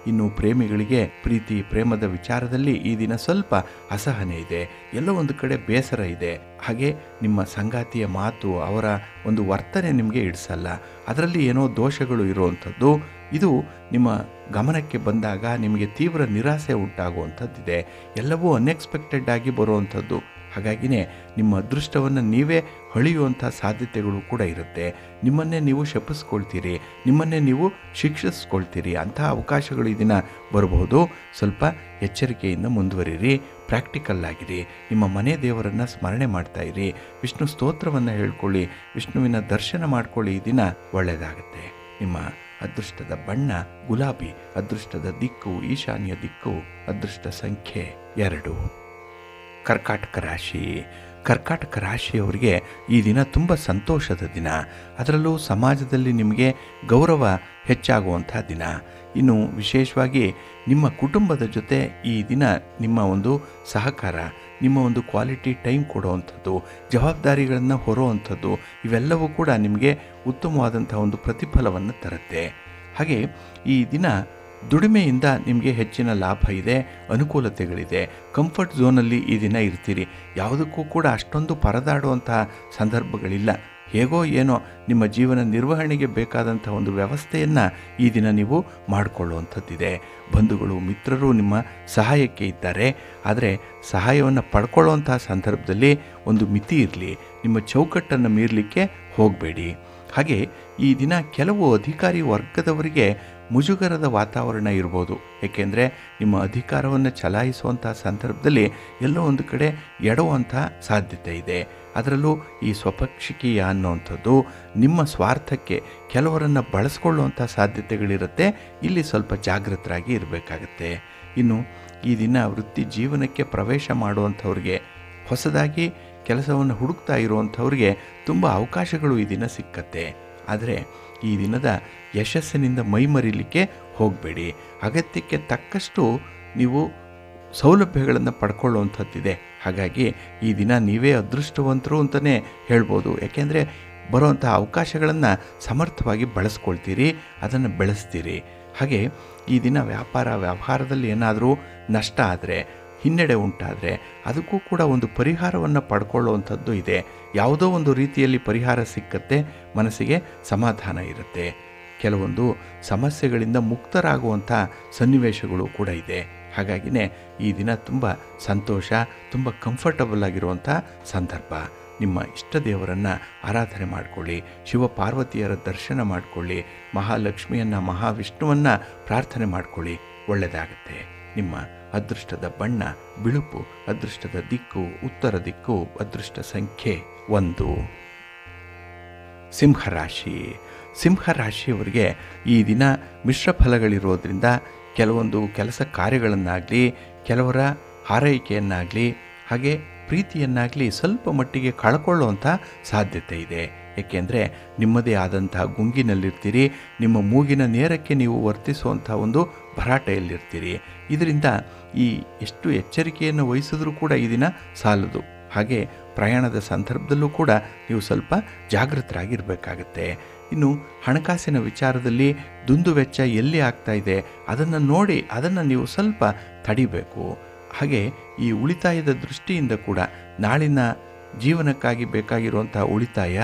ಇನ್ನು ಪ್ರೇಮಿಗಳಿಗೆ ಪ್ರೀತಿ ಪ್ರೇಮದ ವಿಚಾರದಲ್ಲಿ ಈ ದಿನ ಸ್ವಲ್ಪ ಅಸಹನೆ ಇದೆ, ಎಲ್ಲೋ ಒಂದು ಕಡೆ ಬೇಸರ ಇದೆ. ಹಾಗೆ ನಿಮ್ಮ ಸಂಗಾತಿಯ ಮಾತು, ಅವರ ಒಂದು ವರ್ತನೆ ನಿಮಗೆ ಇಡಿಸಲ್ಲ. ಅದರಲ್ಲಿ ಏನೋ ದೋಷಗಳು ಇರುವಂಥದ್ದು. ಇದು ನಿಮ್ಮ ಗಮನಕ್ಕೆ ಬಂದಾಗ ನಿಮಗೆ ತೀವ್ರ ನಿರಾಸೆ ಉಂಟಾಗುವಂಥದ್ದಿದೆ. ಎಲ್ಲವೂ ಅನ್ಎಕ್ಸ್ಪೆಕ್ಟೆಡ್ ಆಗಿ ಬರುವಂಥದ್ದು. ಹಾಗಾಗಿನೇ ನಿಮ್ಮ ಅದೃಷ್ಟವನ್ನು ನೀವೇ ಹಳಿಯುವಂಥ ಸಾಧ್ಯತೆಗಳು ಕೂಡ ಇರುತ್ತೆ. ನಿಮ್ಮನ್ನೇ ನೀವು ಶಪಿಸ್ಕೊಳ್ತೀರಿ, ನಿಮ್ಮನ್ನೇ ನೀವು ಶಿಕ್ಷಿಸ್ಕೊಳ್ತೀರಿ. ಅಂತಹ ಅವಕಾಶಗಳು ಈ ದಿನ ಬರಬಹುದು. ಸ್ವಲ್ಪ ಎಚ್ಚರಿಕೆಯಿಂದ ಮುಂದುವರಿರಿ, ಪ್ರಾಕ್ಟಿಕಲ್ ಆಗಿರಿ. ನಿಮ್ಮ ಮನೆ ದೇವರನ್ನು ಸ್ಮರಣೆ ಮಾಡ್ತಾ ಇರಿ, ವಿಷ್ಣು ಸ್ತೋತ್ರವನ್ನು ಹೇಳ್ಕೊಳ್ಳಿ, ವಿಷ್ಣುವಿನ ದರ್ಶನ ಮಾಡ್ಕೊಳ್ಳಿ. ಈ ದಿನ ಒಳ್ಳೆಯದಾಗುತ್ತೆ. ನಿಮ್ಮ ಅದೃಷ್ಟದ ಬಣ್ಣ ಗುಲಾಬಿ, ಅದೃಷ್ಟದ ದಿಕ್ಕು ಈಶಾನ್ಯ ದಿಕ್ಕು, ಅದೃಷ್ಟ ಸಂಖ್ಯೆ 2. ಕರ್ಕಾಟಕ ರಾಶಿ. ಕರ್ಕಾಟಕ ರಾಶಿಯವರಿಗೆ ಈ ದಿನ ತುಂಬ ಸಂತೋಷದ ದಿನ. ಅದರಲ್ಲೂ ಸಮಾಜದಲ್ಲಿ ನಿಮಗೆ ಗೌರವ ಹೆಚ್ಚಾಗುವಂಥ ದಿನ. ಇನ್ನು ವಿಶೇಷವಾಗಿ ನಿಮ್ಮ ಕುಟುಂಬದ ಜೊತೆ ಈ ದಿನ ನಿಮ್ಮ ಒಂದು ಸಹಕಾರ, ನಿಮ್ಮ ಒಂದು ಕ್ವಾಲಿಟಿ ಟೈಮ್ ಕೊಡುವಂಥದ್ದು, ಜವಾಬ್ದಾರಿಗಳನ್ನು ಹೊರುವಂಥದ್ದು, ಇವೆಲ್ಲವೂ ಕೂಡ ನಿಮಗೆ ಉತ್ತಮವಾದಂಥ ಒಂದು ಪ್ರತಿಫಲವನ್ನು ತರುತ್ತೆ. ಹಾಗೆ ಈ ದಿನ ದುಡಿಮೆಯಿಂದ ನಿಮಗೆ ಹೆಚ್ಚಿನ ಲಾಭ ಇದೆ, ಅನುಕೂಲತೆಗಳಿದೆ. ಕಂಫರ್ಟ್ ಝೋನಲ್ಲಿ ಈ ದಿನ ಇರ್ತೀರಿ. ಯಾವುದಕ್ಕೂ ಕೂಡ ಅಷ್ಟೊಂದು ಪರದಾಡುವಂತಹ ಸಂದರ್ಭಗಳಿಲ್ಲ. ಹೇಗೋ ಏನೋ ನಿಮ್ಮ ಜೀವನ ನಿರ್ವಹಣೆಗೆ ಬೇಕಾದಂಥ ಒಂದು ವ್ಯವಸ್ಥೆಯನ್ನು ಈ ದಿನ ನೀವು ಮಾಡಿಕೊಳ್ಳುವಂಥದ್ದಿದೆ. ಬಂಧುಗಳು ಮಿತ್ರರು ನಿಮ್ಮ ಸಹಾಯಕ್ಕೆ ಇದ್ದಾರೆ. ಆದರೆ ಸಹಾಯವನ್ನು ಪಡ್ಕೊಳ್ಳುವಂತಹ ಸಂದರ್ಭದಲ್ಲಿ ಒಂದು ಮಿತಿ ಇರಲಿ. ನಿಮ್ಮ ಚೌಕಟ್ಟನ್ನು ಮೀರಲಿಕ್ಕೆ ಹೋಗಬೇಡಿ. ಹಾಗೆ ಈ ದಿನ ಕೆಲವು ಅಧಿಕಾರಿ ವರ್ಗದವರಿಗೆ ಮುಜುಗರದ ವಾತಾವರಣ ಇರ್ಬೋದು. ಏಕೆಂದರೆ ನಿಮ್ಮ ಅಧಿಕಾರವನ್ನು ಚಲಾಯಿಸುವಂಥ ಸಂದರ್ಭದಲ್ಲಿ ಎಲ್ಲೋ ಒಂದು ಕಡೆ ಎಡುವಂಥ ಸಾಧ್ಯತೆ ಇದೆ. ಅದರಲ್ಲೂ ಈ ಸ್ವಪಕ್ಷಿಕೀಯ ಅನ್ನುವಂಥದ್ದು ನಿಮ್ಮ ಸ್ವಾರ್ಥಕ್ಕೆ ಕೆಲವರನ್ನು ಬಳಸ್ಕೊಳ್ಳುವಂಥ ಸಾಧ್ಯತೆಗಳಿರುತ್ತೆ. ಇಲ್ಲಿ ಸ್ವಲ್ಪ ಜಾಗೃತರಾಗಿ ಇರಬೇಕಾಗತ್ತೆ. ಇನ್ನು ಈ ದಿನ ವೃತ್ತಿ ಜೀವನಕ್ಕೆ ಪ್ರವೇಶ ಮಾಡುವಂಥವ್ರಿಗೆ, ಹೊಸದಾಗಿ ಕೆಲಸವನ್ನು ಹುಡುಕ್ತಾ ಇರುವಂಥವ್ರಿಗೆ ತುಂಬ ಅವಕಾಶಗಳು ಈ ದಿನ ಸಿಕ್ಕತ್ತೆ. ಆದರೆ ಈ ದಿನದ ಯಶಸ್ಸಿನಿಂದ ಮೈಮರಿಲಿಕ್ಕೆ ಹೋಗಬೇಡಿ. ಅಗತ್ಯಕ್ಕೆ ತಕ್ಕಷ್ಟು ನೀವು ಸೌಲಭ್ಯಗಳನ್ನು ಪಡ್ಕೊಳ್ಳುವಂಥದ್ದಿದೆ. ಹಾಗಾಗಿ ಈ ದಿನ ನೀವೇ ಅದೃಷ್ಟವಂತರು ಅಂತಲೇ ಹೇಳ್ಬೋದು. ಯಾಕೆಂದರೆ ಬರುವಂಥ ಅವಕಾಶಗಳನ್ನು ಸಮರ್ಥವಾಗಿ ಬಳಸ್ಕೊಳ್ತೀರಿ, ಅದನ್ನು ಬೆಳೆಸ್ತೀರಿ. ಹಾಗೆ ಈ ದಿನ ವ್ಯವಹಾರದಲ್ಲಿ ಏನಾದರೂ ನಷ್ಟ ಆದರೆ, ಹಿನ್ನಡೆ ಉಂಟಾದರೆ ಅದಕ್ಕೂ ಕೂಡ ಒಂದು ಪರಿಹಾರವನ್ನು ಪಡ್ಕೊಳ್ಳುವಂಥದ್ದು ಇದೆ. ಯಾವುದೋ ಒಂದು ರೀತಿಯಲ್ಲಿ ಪರಿಹಾರ ಸಿಕ್ಕತ್ತೆ, ಮನಸ್ಸಿಗೆ ಸಮಾಧಾನ ಇರುತ್ತೆ. ಕೆಲವೊಂದು ಸಮಸ್ಯೆಗಳಿಂದ ಮುಕ್ತರಾಗುವಂಥ ಸನ್ನಿವೇಶಗಳು ಕೂಡ ಇದೆ. ಹಾಗಾಗಿನೇ ಈ ದಿನ ತುಂಬ ಸಂತೋಷ, ತುಂಬ ಕಂಫರ್ಟಬಲ್ ಆಗಿರುವಂಥ ಸಂದರ್ಭ. ನಿಮ್ಮ ಇಷ್ಟ ದೇವರನ್ನು ಆರಾಧನೆ ಮಾಡಿಕೊಳ್ಳಿ, ಶಿವಪಾರ್ವತಿಯರ ದರ್ಶನ ಮಾಡಿಕೊಳ್ಳಿ, ಮಹಾಲಕ್ಷ್ಮಿಯನ್ನು, ಮಹಾವಿಷ್ಣುವನ್ನು ಪ್ರಾರ್ಥನೆ ಮಾಡಿಕೊಳ್ಳಿ, ಒಳ್ಳೆಯದಾಗತ್ತೆ. ನಿಮ್ಮ ಅದೃಷ್ಟದ ಬಣ್ಣ ಬಿಳುಪು, ಅದೃಷ್ಟದ ದಿಕ್ಕು ಉತ್ತರ ದಿಕ್ಕು, ಅದೃಷ್ಟ ಸಂಖ್ಯೆ 1. ಸಿಂಹರಾಶಿ. ಸಿಂಹರಾಶಿಯವರಿಗೆ ಈ ದಿನ ಮಿಶ್ರ ಫಲಗಳಿರೋದ್ರಿಂದ ಕೆಲವೊಂದು ಕೆಲಸ ಕಾರ್ಯಗಳನ್ನಾಗಲಿ, ಕೆಲವರ ಹಾರೈಕೆಯನ್ನಾಗಲಿ, ಹಾಗೆ ಪ್ರೀತಿಯನ್ನಾಗಲಿ ಸ್ವಲ್ಪ ಮಟ್ಟಿಗೆ ಕಳ್ಕೊಳ್ಳುವಂಥ ಸಾಧ್ಯತೆ ಇದೆ. ಏಕೆಂದರೆ ನಿಮ್ಮದೇ ಆದಂಥ ಗುಂಗಿನಲ್ಲಿರ್ತೀರಿ, ನಿಮ್ಮ ಮೂಗಿನ ನೇರಕ್ಕೆ ನೀವು ವರ್ತಿಸುವಂಥ ಒಂದು ಭರಾಟೆಯಲ್ಲಿರ್ತೀರಿ. ಇದರಿಂದ ಎಷ್ಟು ಎಚ್ಚರಿಕೆಯನ್ನು ವಹಿಸಿದ್ರೂ ಕೂಡ ಈ ದಿನ ಸಾಲದು. ಹಾಗೆ ಪ್ರಯಾಣದ ಸಂದರ್ಭದಲ್ಲೂ ಕೂಡ ನೀವು ಸ್ವಲ್ಪ ಜಾಗೃತರಾಗಿರಬೇಕಾಗತ್ತೆ. ಇನ್ನು ಹಣಕಾಸಿನ ವಿಚಾರದಲ್ಲಿ ದುಂದುವೆಚ್ಚ ಎಲ್ಲಿ ಆಗ್ತಾ ಇದೆ ಅದನ್ನು ನೋಡಿ ಅದನ್ನು ನೀವು ಸ್ವಲ್ಪ ತಡಿಬೇಕು. ಹಾಗೆ ಈ ಉಳಿತಾಯದ ದೃಷ್ಟಿಯಿಂದ ಕೂಡ ನಾಳಿನ ಜೀವನಕ್ಕಾಗಿ ಬೇಕಾಗಿರುವಂಥ ಉಳಿತಾಯ,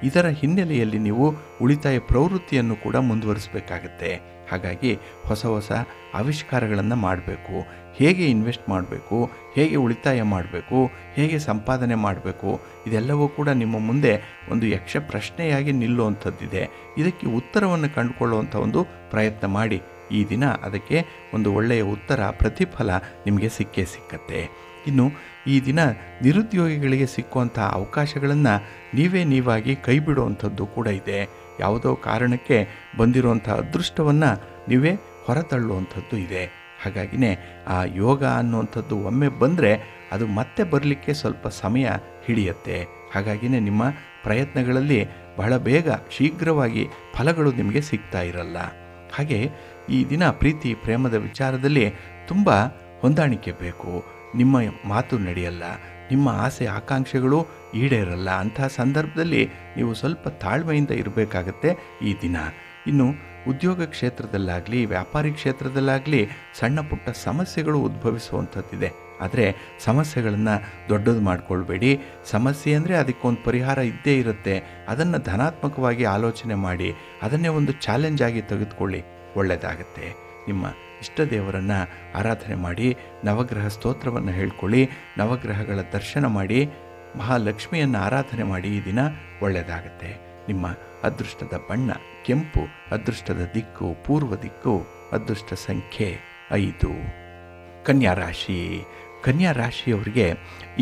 ಇದರ ಹಿನ್ನೆಲೆಯಲ್ಲಿ ನೀವು ಉಳಿತಾಯ ಪ್ರವೃತ್ತಿಯನ್ನು ಕೂಡ ಮುಂದುವರಿಸಬೇಕಾಗತ್ತೆ. ಹಾಗಾಗಿ ಹೊಸ ಹೊಸ ಆವಿಷ್ಕಾರಗಳನ್ನು ಮಾಡಬೇಕು. ಹೇಗೆ ಇನ್ವೆಸ್ಟ್ ಮಾಡಬೇಕು, ಹೇಗೆ ಉಳಿತಾಯ ಮಾಡಬೇಕು, ಹೇಗೆ ಸಂಪಾದನೆ ಮಾಡಬೇಕು, ಇದೆಲ್ಲವೂ ಕೂಡ ನಿಮ್ಮ ಮುಂದೆ ಒಂದು ಯಕ್ಷ ಪ್ರಶ್ನೆಯಾಗಿ ನಿಲ್ಲುವಂಥದ್ದಿದೆ. ಇದಕ್ಕೆ ಉತ್ತರವನ್ನು ಕಂಡುಕೊಳ್ಳುವಂಥ ಒಂದು ಪ್ರಯತ್ನ ಮಾಡಿ. ಈ ದಿನ ಅದಕ್ಕೆ ಒಂದು ಒಳ್ಳೆಯ ಉತ್ತರ, ಪ್ರತಿಫಲ ನಿಮಗೆ ಸಿಕ್ಕತ್ತೆ. ಇನ್ನು ಈ ದಿನ ನಿರುದ್ಯೋಗಿಗಳಿಗೆ ಸಿಕ್ಕುವಂಥ ಅವಕಾಶಗಳನ್ನು ನೀವಾಗಿ ಕೈ ಬಿಡುವಂಥದ್ದು ಕೂಡ ಇದೆ. ಯಾವುದೋ ಕಾರಣಕ್ಕೆ ಬಂದಿರುವಂಥ ಅದೃಷ್ಟವನ್ನು ನೀವೇ ಹೊರತಳ್ಳುವಂಥದ್ದು ಇದೆ. ಹಾಗಾಗಿನೇ ಆ ಯೋಗ ಅನ್ನುವಂಥದ್ದು ಒಮ್ಮೆ ಬಂದರೆ ಅದು ಮತ್ತೆ ಬರಲಿಕ್ಕೆ ಸ್ವಲ್ಪ ಸಮಯ ಹಿಡಿಯುತ್ತೆ. ಹಾಗಾಗಿನೇ ನಿಮ್ಮ ಪ್ರಯತ್ನಗಳಲ್ಲಿ ಬಹಳ ಬೇಗ ಶೀಘ್ರವಾಗಿ ಫಲಗಳು ನಿಮಗೆ ಸಿಗ್ತಾ ಇರಲ್ಲ. ಹಾಗೆ ಈ ದಿನ ಪ್ರೀತಿ ಪ್ರೇಮದ ವಿಚಾರದಲ್ಲಿ ತುಂಬ ಹೊಂದಾಣಿಕೆ ಬೇಕು. ನಿಮ್ಮ ಮಾತು ನಡೆಯಲ್ಲ, ನಿಮ್ಮ ಆಸೆ ಆಕಾಂಕ್ಷೆಗಳು ಈಡೇರಲ್ಲ. ಅಂತಹ ಸಂದರ್ಭದಲ್ಲಿ ನೀವು ಸ್ವಲ್ಪ ತಾಳ್ಮೆಯಿಂದ ಇರಬೇಕಾಗತ್ತೆ ಈ ದಿನ. ಇನ್ನು ಉದ್ಯೋಗ ಕ್ಷೇತ್ರದಲ್ಲಾಗಲಿ, ವ್ಯಾಪಾರಿ ಕ್ಷೇತ್ರದಲ್ಲಾಗಲಿ ಸಣ್ಣ ಪುಟ್ಟ ಸಮಸ್ಯೆಗಳು ಉದ್ಭವಿಸುವಂಥದ್ದಿದೆ. ಆದರೆ ಸಮಸ್ಯೆಗಳನ್ನು ದೊಡ್ಡದು ಮಾಡಿಕೊಳ್ಬೇಡಿ. ಸಮಸ್ಯೆ ಅಂದರೆ ಅದಕ್ಕೊಂದು ಪರಿಹಾರ ಇದ್ದೇ ಇರುತ್ತೆ. ಅದನ್ನು ಧನಾತ್ಮಕವಾಗಿ ಆಲೋಚನೆ ಮಾಡಿ ಅದನ್ನೇ ಒಂದು ಚಾಲೆಂಜ್ ಆಗಿ ತೆಗೆದುಕೊಳ್ಳಿ, ಒಳ್ಳೆಯದಾಗತ್ತೆ. ನಿಮ್ಮ ಇಷ್ಟ ದೇವರನ್ನು ಆರಾಧನೆ ಮಾಡಿ, ನವಗ್ರಹ ಸ್ತೋತ್ರವನ್ನು ಹೇಳ್ಕೊಳ್ಳಿ, ನವಗ್ರಹಗಳ ದರ್ಶನ ಮಾಡಿ, ಮಹಾಲಕ್ಷ್ಮಿಯನ್ನು ಆರಾಧನೆ ಮಾಡಿ. ಈ ದಿನ ಒಳ್ಳೆಯದಾಗತ್ತೆ. ನಿಮ್ಮ ಅದೃಷ್ಟದ ಬಣ್ಣ ಕೆಂಪು, ಅದೃಷ್ಟದ ದಿಕ್ಕು ಪೂರ್ವ ದಿಕ್ಕು, ಅದೃಷ್ಟ ಸಂಖ್ಯೆ 5. ಕನ್ಯಾ ರಾಶಿ. ಕನ್ಯಾ ರಾಶಿಯವರಿಗೆ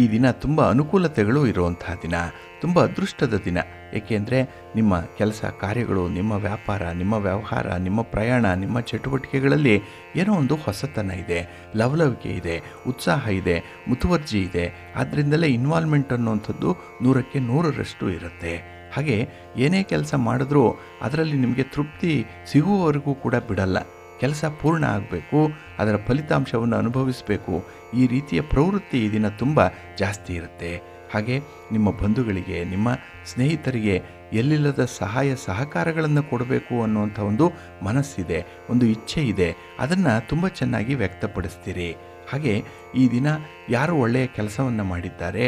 ಈ ದಿನ ತುಂಬ ಅನುಕೂಲತೆಗಳು ಇರುವಂತಹ ದಿನ, ತುಂಬ ಅದೃಷ್ಟದ ದಿನ. ಏಕೆಂದರೆ ನಿಮ್ಮ ಕೆಲಸ ಕಾರ್ಯಗಳು, ನಿಮ್ಮ ವ್ಯಾಪಾರ, ನಿಮ್ಮ ವ್ಯವಹಾರ, ನಿಮ್ಮ ಪ್ರಯಾಣ, ನಿಮ್ಮ ಚಟುವಟಿಕೆಗಳಲ್ಲಿ ಏನೋ ಒಂದು ಹೊಸತನ ಇದೆ, ಲವಲವಿಕೆ ಇದೆ, ಉತ್ಸಾಹ ಇದೆ, ಮುತುವರ್ಜಿ ಇದೆ. ಆದ್ದರಿಂದಲೇ ಇನ್ವಾಲ್ವ್ಮೆಂಟ್ ಅನ್ನುವಂಥದ್ದು 100ಕ್ಕೆ 100ರಷ್ಟು ಇರುತ್ತೆ. ಹಾಗೆ ಏನೇ ಕೆಲಸ ಮಾಡಿದ್ರೂ ಅದರಲ್ಲಿ ನಿಮಗೆ ತೃಪ್ತಿ ಸಿಗುವವರೆಗೂ ಕೂಡ ಬಿಡಲ್ಲ. ಕೆಲಸ ಪೂರ್ಣ ಆಗಬೇಕು, ಅದರ ಫಲಿತಾಂಶವನ್ನು ಅನುಭವಿಸಬೇಕು. ಈ ರೀತಿಯ ಪ್ರವೃತ್ತಿ ಈ ದಿನ ತುಂಬ ಜಾಸ್ತಿ ಇರುತ್ತೆ. ಹಾಗೆ ನಿಮ್ಮ ಬಂಧುಗಳಿಗೆ, ನಿಮ್ಮ ಸ್ನೇಹಿತರಿಗೆ ಎಲ್ಲಿಲ್ಲದ ಸಹಾಯ ಸಹಕಾರಗಳನ್ನು ಕೊಡಬೇಕು ಅನ್ನುವಂಥ ಒಂದು ಮನಸ್ಸಿದೆ, ಒಂದು ಇಚ್ಛೆ ಇದೆ. ಅದನ್ನು ತುಂಬ ಚೆನ್ನಾಗಿ ವ್ಯಕ್ತಪಡಿಸ್ತೀರಿ. ಹಾಗೆ ಈ ದಿನ ಯಾರು ಒಳ್ಳೆಯ ಕೆಲಸವನ್ನು ಮಾಡಿದ್ದಾರೆ,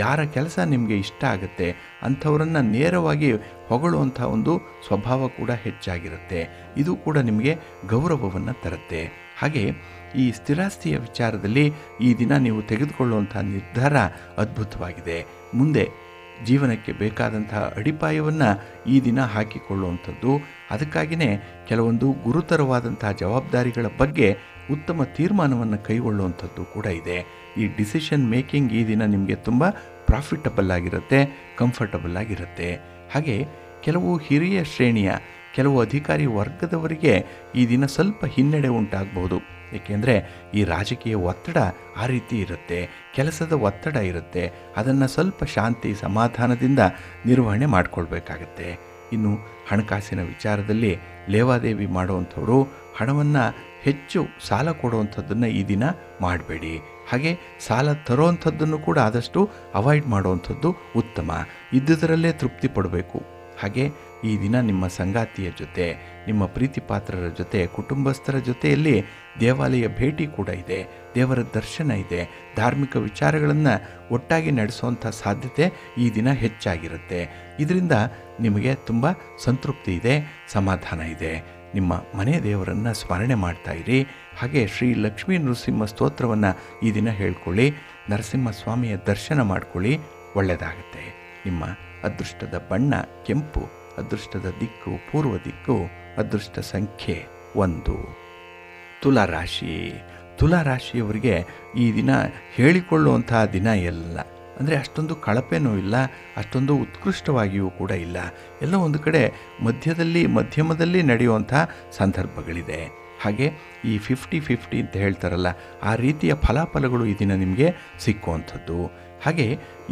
ಯಾರ ಕೆಲಸ ನಿಮಗೆ ಇಷ್ಟ ಆಗುತ್ತೆ ಅಂಥವರನ್ನು ನೇರವಾಗಿ ಹೊಗಳುವಂಥ ಒಂದು ಸ್ವಭಾವ ಕೂಡ ಹೆಚ್ಚಾಗಿರುತ್ತೆ. ಇದು ಕೂಡ ನಿಮಗೆ ಗೌರವವನ್ನು ತರುತ್ತೆ. ಹಾಗೆ ಈ ಸ್ಥಿರಾಸ್ತಿಯ ವಿಚಾರದಲ್ಲಿ ಈ ದಿನ ನೀವು ತೆಗೆದುಕೊಳ್ಳುವಂಥ ನಿರ್ಧಾರ ಅದ್ಭುತವಾಗಿದೆ. ಮುಂದೆ ಜೀವನಕ್ಕೆ ಬೇಕಾದಂತಹ ಅಡಿಪಾಯವನ್ನು ಈ ದಿನ ಹಾಕಿಕೊಳ್ಳುವಂಥದ್ದು. ಅದಕ್ಕಾಗಿಯೇ ಕೆಲವೊಂದು ಗುರುತರವಾದಂತಹ ಜವಾಬ್ದಾರಿಗಳ ಬಗ್ಗೆ ಉತ್ತಮ ತೀರ್ಮಾನವನ್ನು ಕೈಗೊಳ್ಳುವಂಥದ್ದು ಕೂಡ ಇದೆ. ಈ ಡಿಸಿಷನ್ ಮೇಕಿಂಗ್ ಈ ದಿನ ನಿಮಗೆ ತುಂಬ ಪ್ರಾಫಿಟಬಲ್ ಆಗಿರುತ್ತೆ, ಕಂಫರ್ಟಬಲ್ ಆಗಿರುತ್ತೆ. ಹಾಗೆ ಕೆಲವು ಹಿರಿಯ ಶ್ರೇಣಿಯ ಕೆಲವು ಅಧಿಕಾರಿ ವರ್ಗದವರಿಗೆ ಈ ದಿನ ಸ್ವಲ್ಪ ಹಿನ್ನಡೆ ಉಂಟಾಗಬಹುದು. ಏಕೆಂದರೆ ಈ ರಾಜಕೀಯ ಒತ್ತಡ ಆ ರೀತಿ ಇರುತ್ತೆ, ಕೆಲಸದ ಒತ್ತಡ ಇರುತ್ತೆ. ಅದನ್ನು ಸ್ವಲ್ಪ ಶಾಂತಿ ಸಮಾಧಾನದಿಂದ ನಿರ್ವಹಣೆ ಮಾಡಿಕೊಳ್ಬೇಕಾಗತ್ತೆ. ಇನ್ನು ಹಣಕಾಸಿನ ವಿಚಾರದಲ್ಲಿ ಲೇವಾದೇವಿ ಮಾಡುವಂಥವರು ಹಣವನ್ನು ಹೆಚ್ಚು ಸಾಲ ಕೊಡುವಂಥದ್ದನ್ನು ಈ ದಿನ ಮಾಡಬೇಡಿ. ಹಾಗೆ ಸಾಲ ತರೋವಂಥದ್ದನ್ನು ಕೂಡ ಆದಷ್ಟು ಅವಾಯ್ಡ್ ಮಾಡುವಂಥದ್ದು ಉತ್ತಮ. ಇದ್ದುದರಲ್ಲೇ ತೃಪ್ತಿ ಪಡಬೇಕು. ಹಾಗೆ ಈ ದಿನ ನಿಮ್ಮ ಸಂಗಾತಿಯ ಜೊತೆ, ನಿಮ್ಮ ಪ್ರೀತಿ ಪಾತ್ರರ ಜೊತೆ, ಕುಟುಂಬಸ್ಥರ ಜೊತೆಯಲ್ಲಿ ದೇವಾಲಯ ಭೇಟಿ ಕೂಡ ಇದೆ, ದೇವರ ದರ್ಶನ ಇದೆ, ಧಾರ್ಮಿಕ ವಿಚಾರಗಳನ್ನು ಒಟ್ಟಾಗಿ ನಡೆಸುವಂಥ ಸಾಧ್ಯತೆ ಈ ದಿನ ಹೆಚ್ಚಾಗಿರುತ್ತೆ. ಇದರಿಂದ ನಿಮಗೆ ತುಂಬ ಸಂತೃಪ್ತಿ ಇದೆ, ಸಮಾಧಾನ ಇದೆ. ನಿಮ್ಮ ಮನೆ ದೇವರನ್ನು ಸ್ಮರಣೆ ಮಾಡ್ತಾ ಇರಿ. ಹಾಗೆ ಶ್ರೀ ಲಕ್ಷ್ಮೀ ನರಸಿಂಹ ಸ್ತೋತ್ರವನ್ನು ಈ ದಿನ ಹೇಳ್ಕೊಳ್ಳಿ. ನರಸಿಂಹಸ್ವಾಮಿಯ ದರ್ಶನ ಮಾಡ್ಕೊಳ್ಳಿ, ಒಳ್ಳೆಯದಾಗುತ್ತೆ. ನಿಮ್ಮ ಅದೃಷ್ಟದ ಬಣ್ಣ ಕೆಂಪು, ಅದೃಷ್ಟದ ದಿಕ್ಕು ಪೂರ್ವ ದಿಕ್ಕು, ಅದೃಷ್ಟ ಸಂಖ್ಯೆ 1. ತುಲಾರಾಶಿ. ತುಲಾರಾಶಿಯವರಿಗೆ ಈ ದಿನ ಹೇಳಿಕೊಳ್ಳುವಂತಹ ದಿನ ಎಲ್ಲ. ಅಂದರೆ ಅಷ್ಟೊಂದು ಕಳಪೆನೂ ಇಲ್ಲ, ಅಷ್ಟೊಂದು ಉತ್ಕೃಷ್ಟವಾಗಿಯೂ ಕೂಡ ಇಲ್ಲ. ಎಲ್ಲ ಒಂದು ಕಡೆ ಮಧ್ಯಮದಲ್ಲಿ ನಡೆಯುವಂಥ ಸಂದರ್ಭಗಳಿದೆ. ಹಾಗೆ ಈ 50-50 ಅಂತ ಹೇಳ್ತಾರಲ್ಲ, ಆ ರೀತಿಯ ಫಲಾಫಲಗಳು ಈ ದಿನ ನಿಮಗೆ ಸಿಕ್ಕುವಂಥದ್ದು. ಹಾಗೆ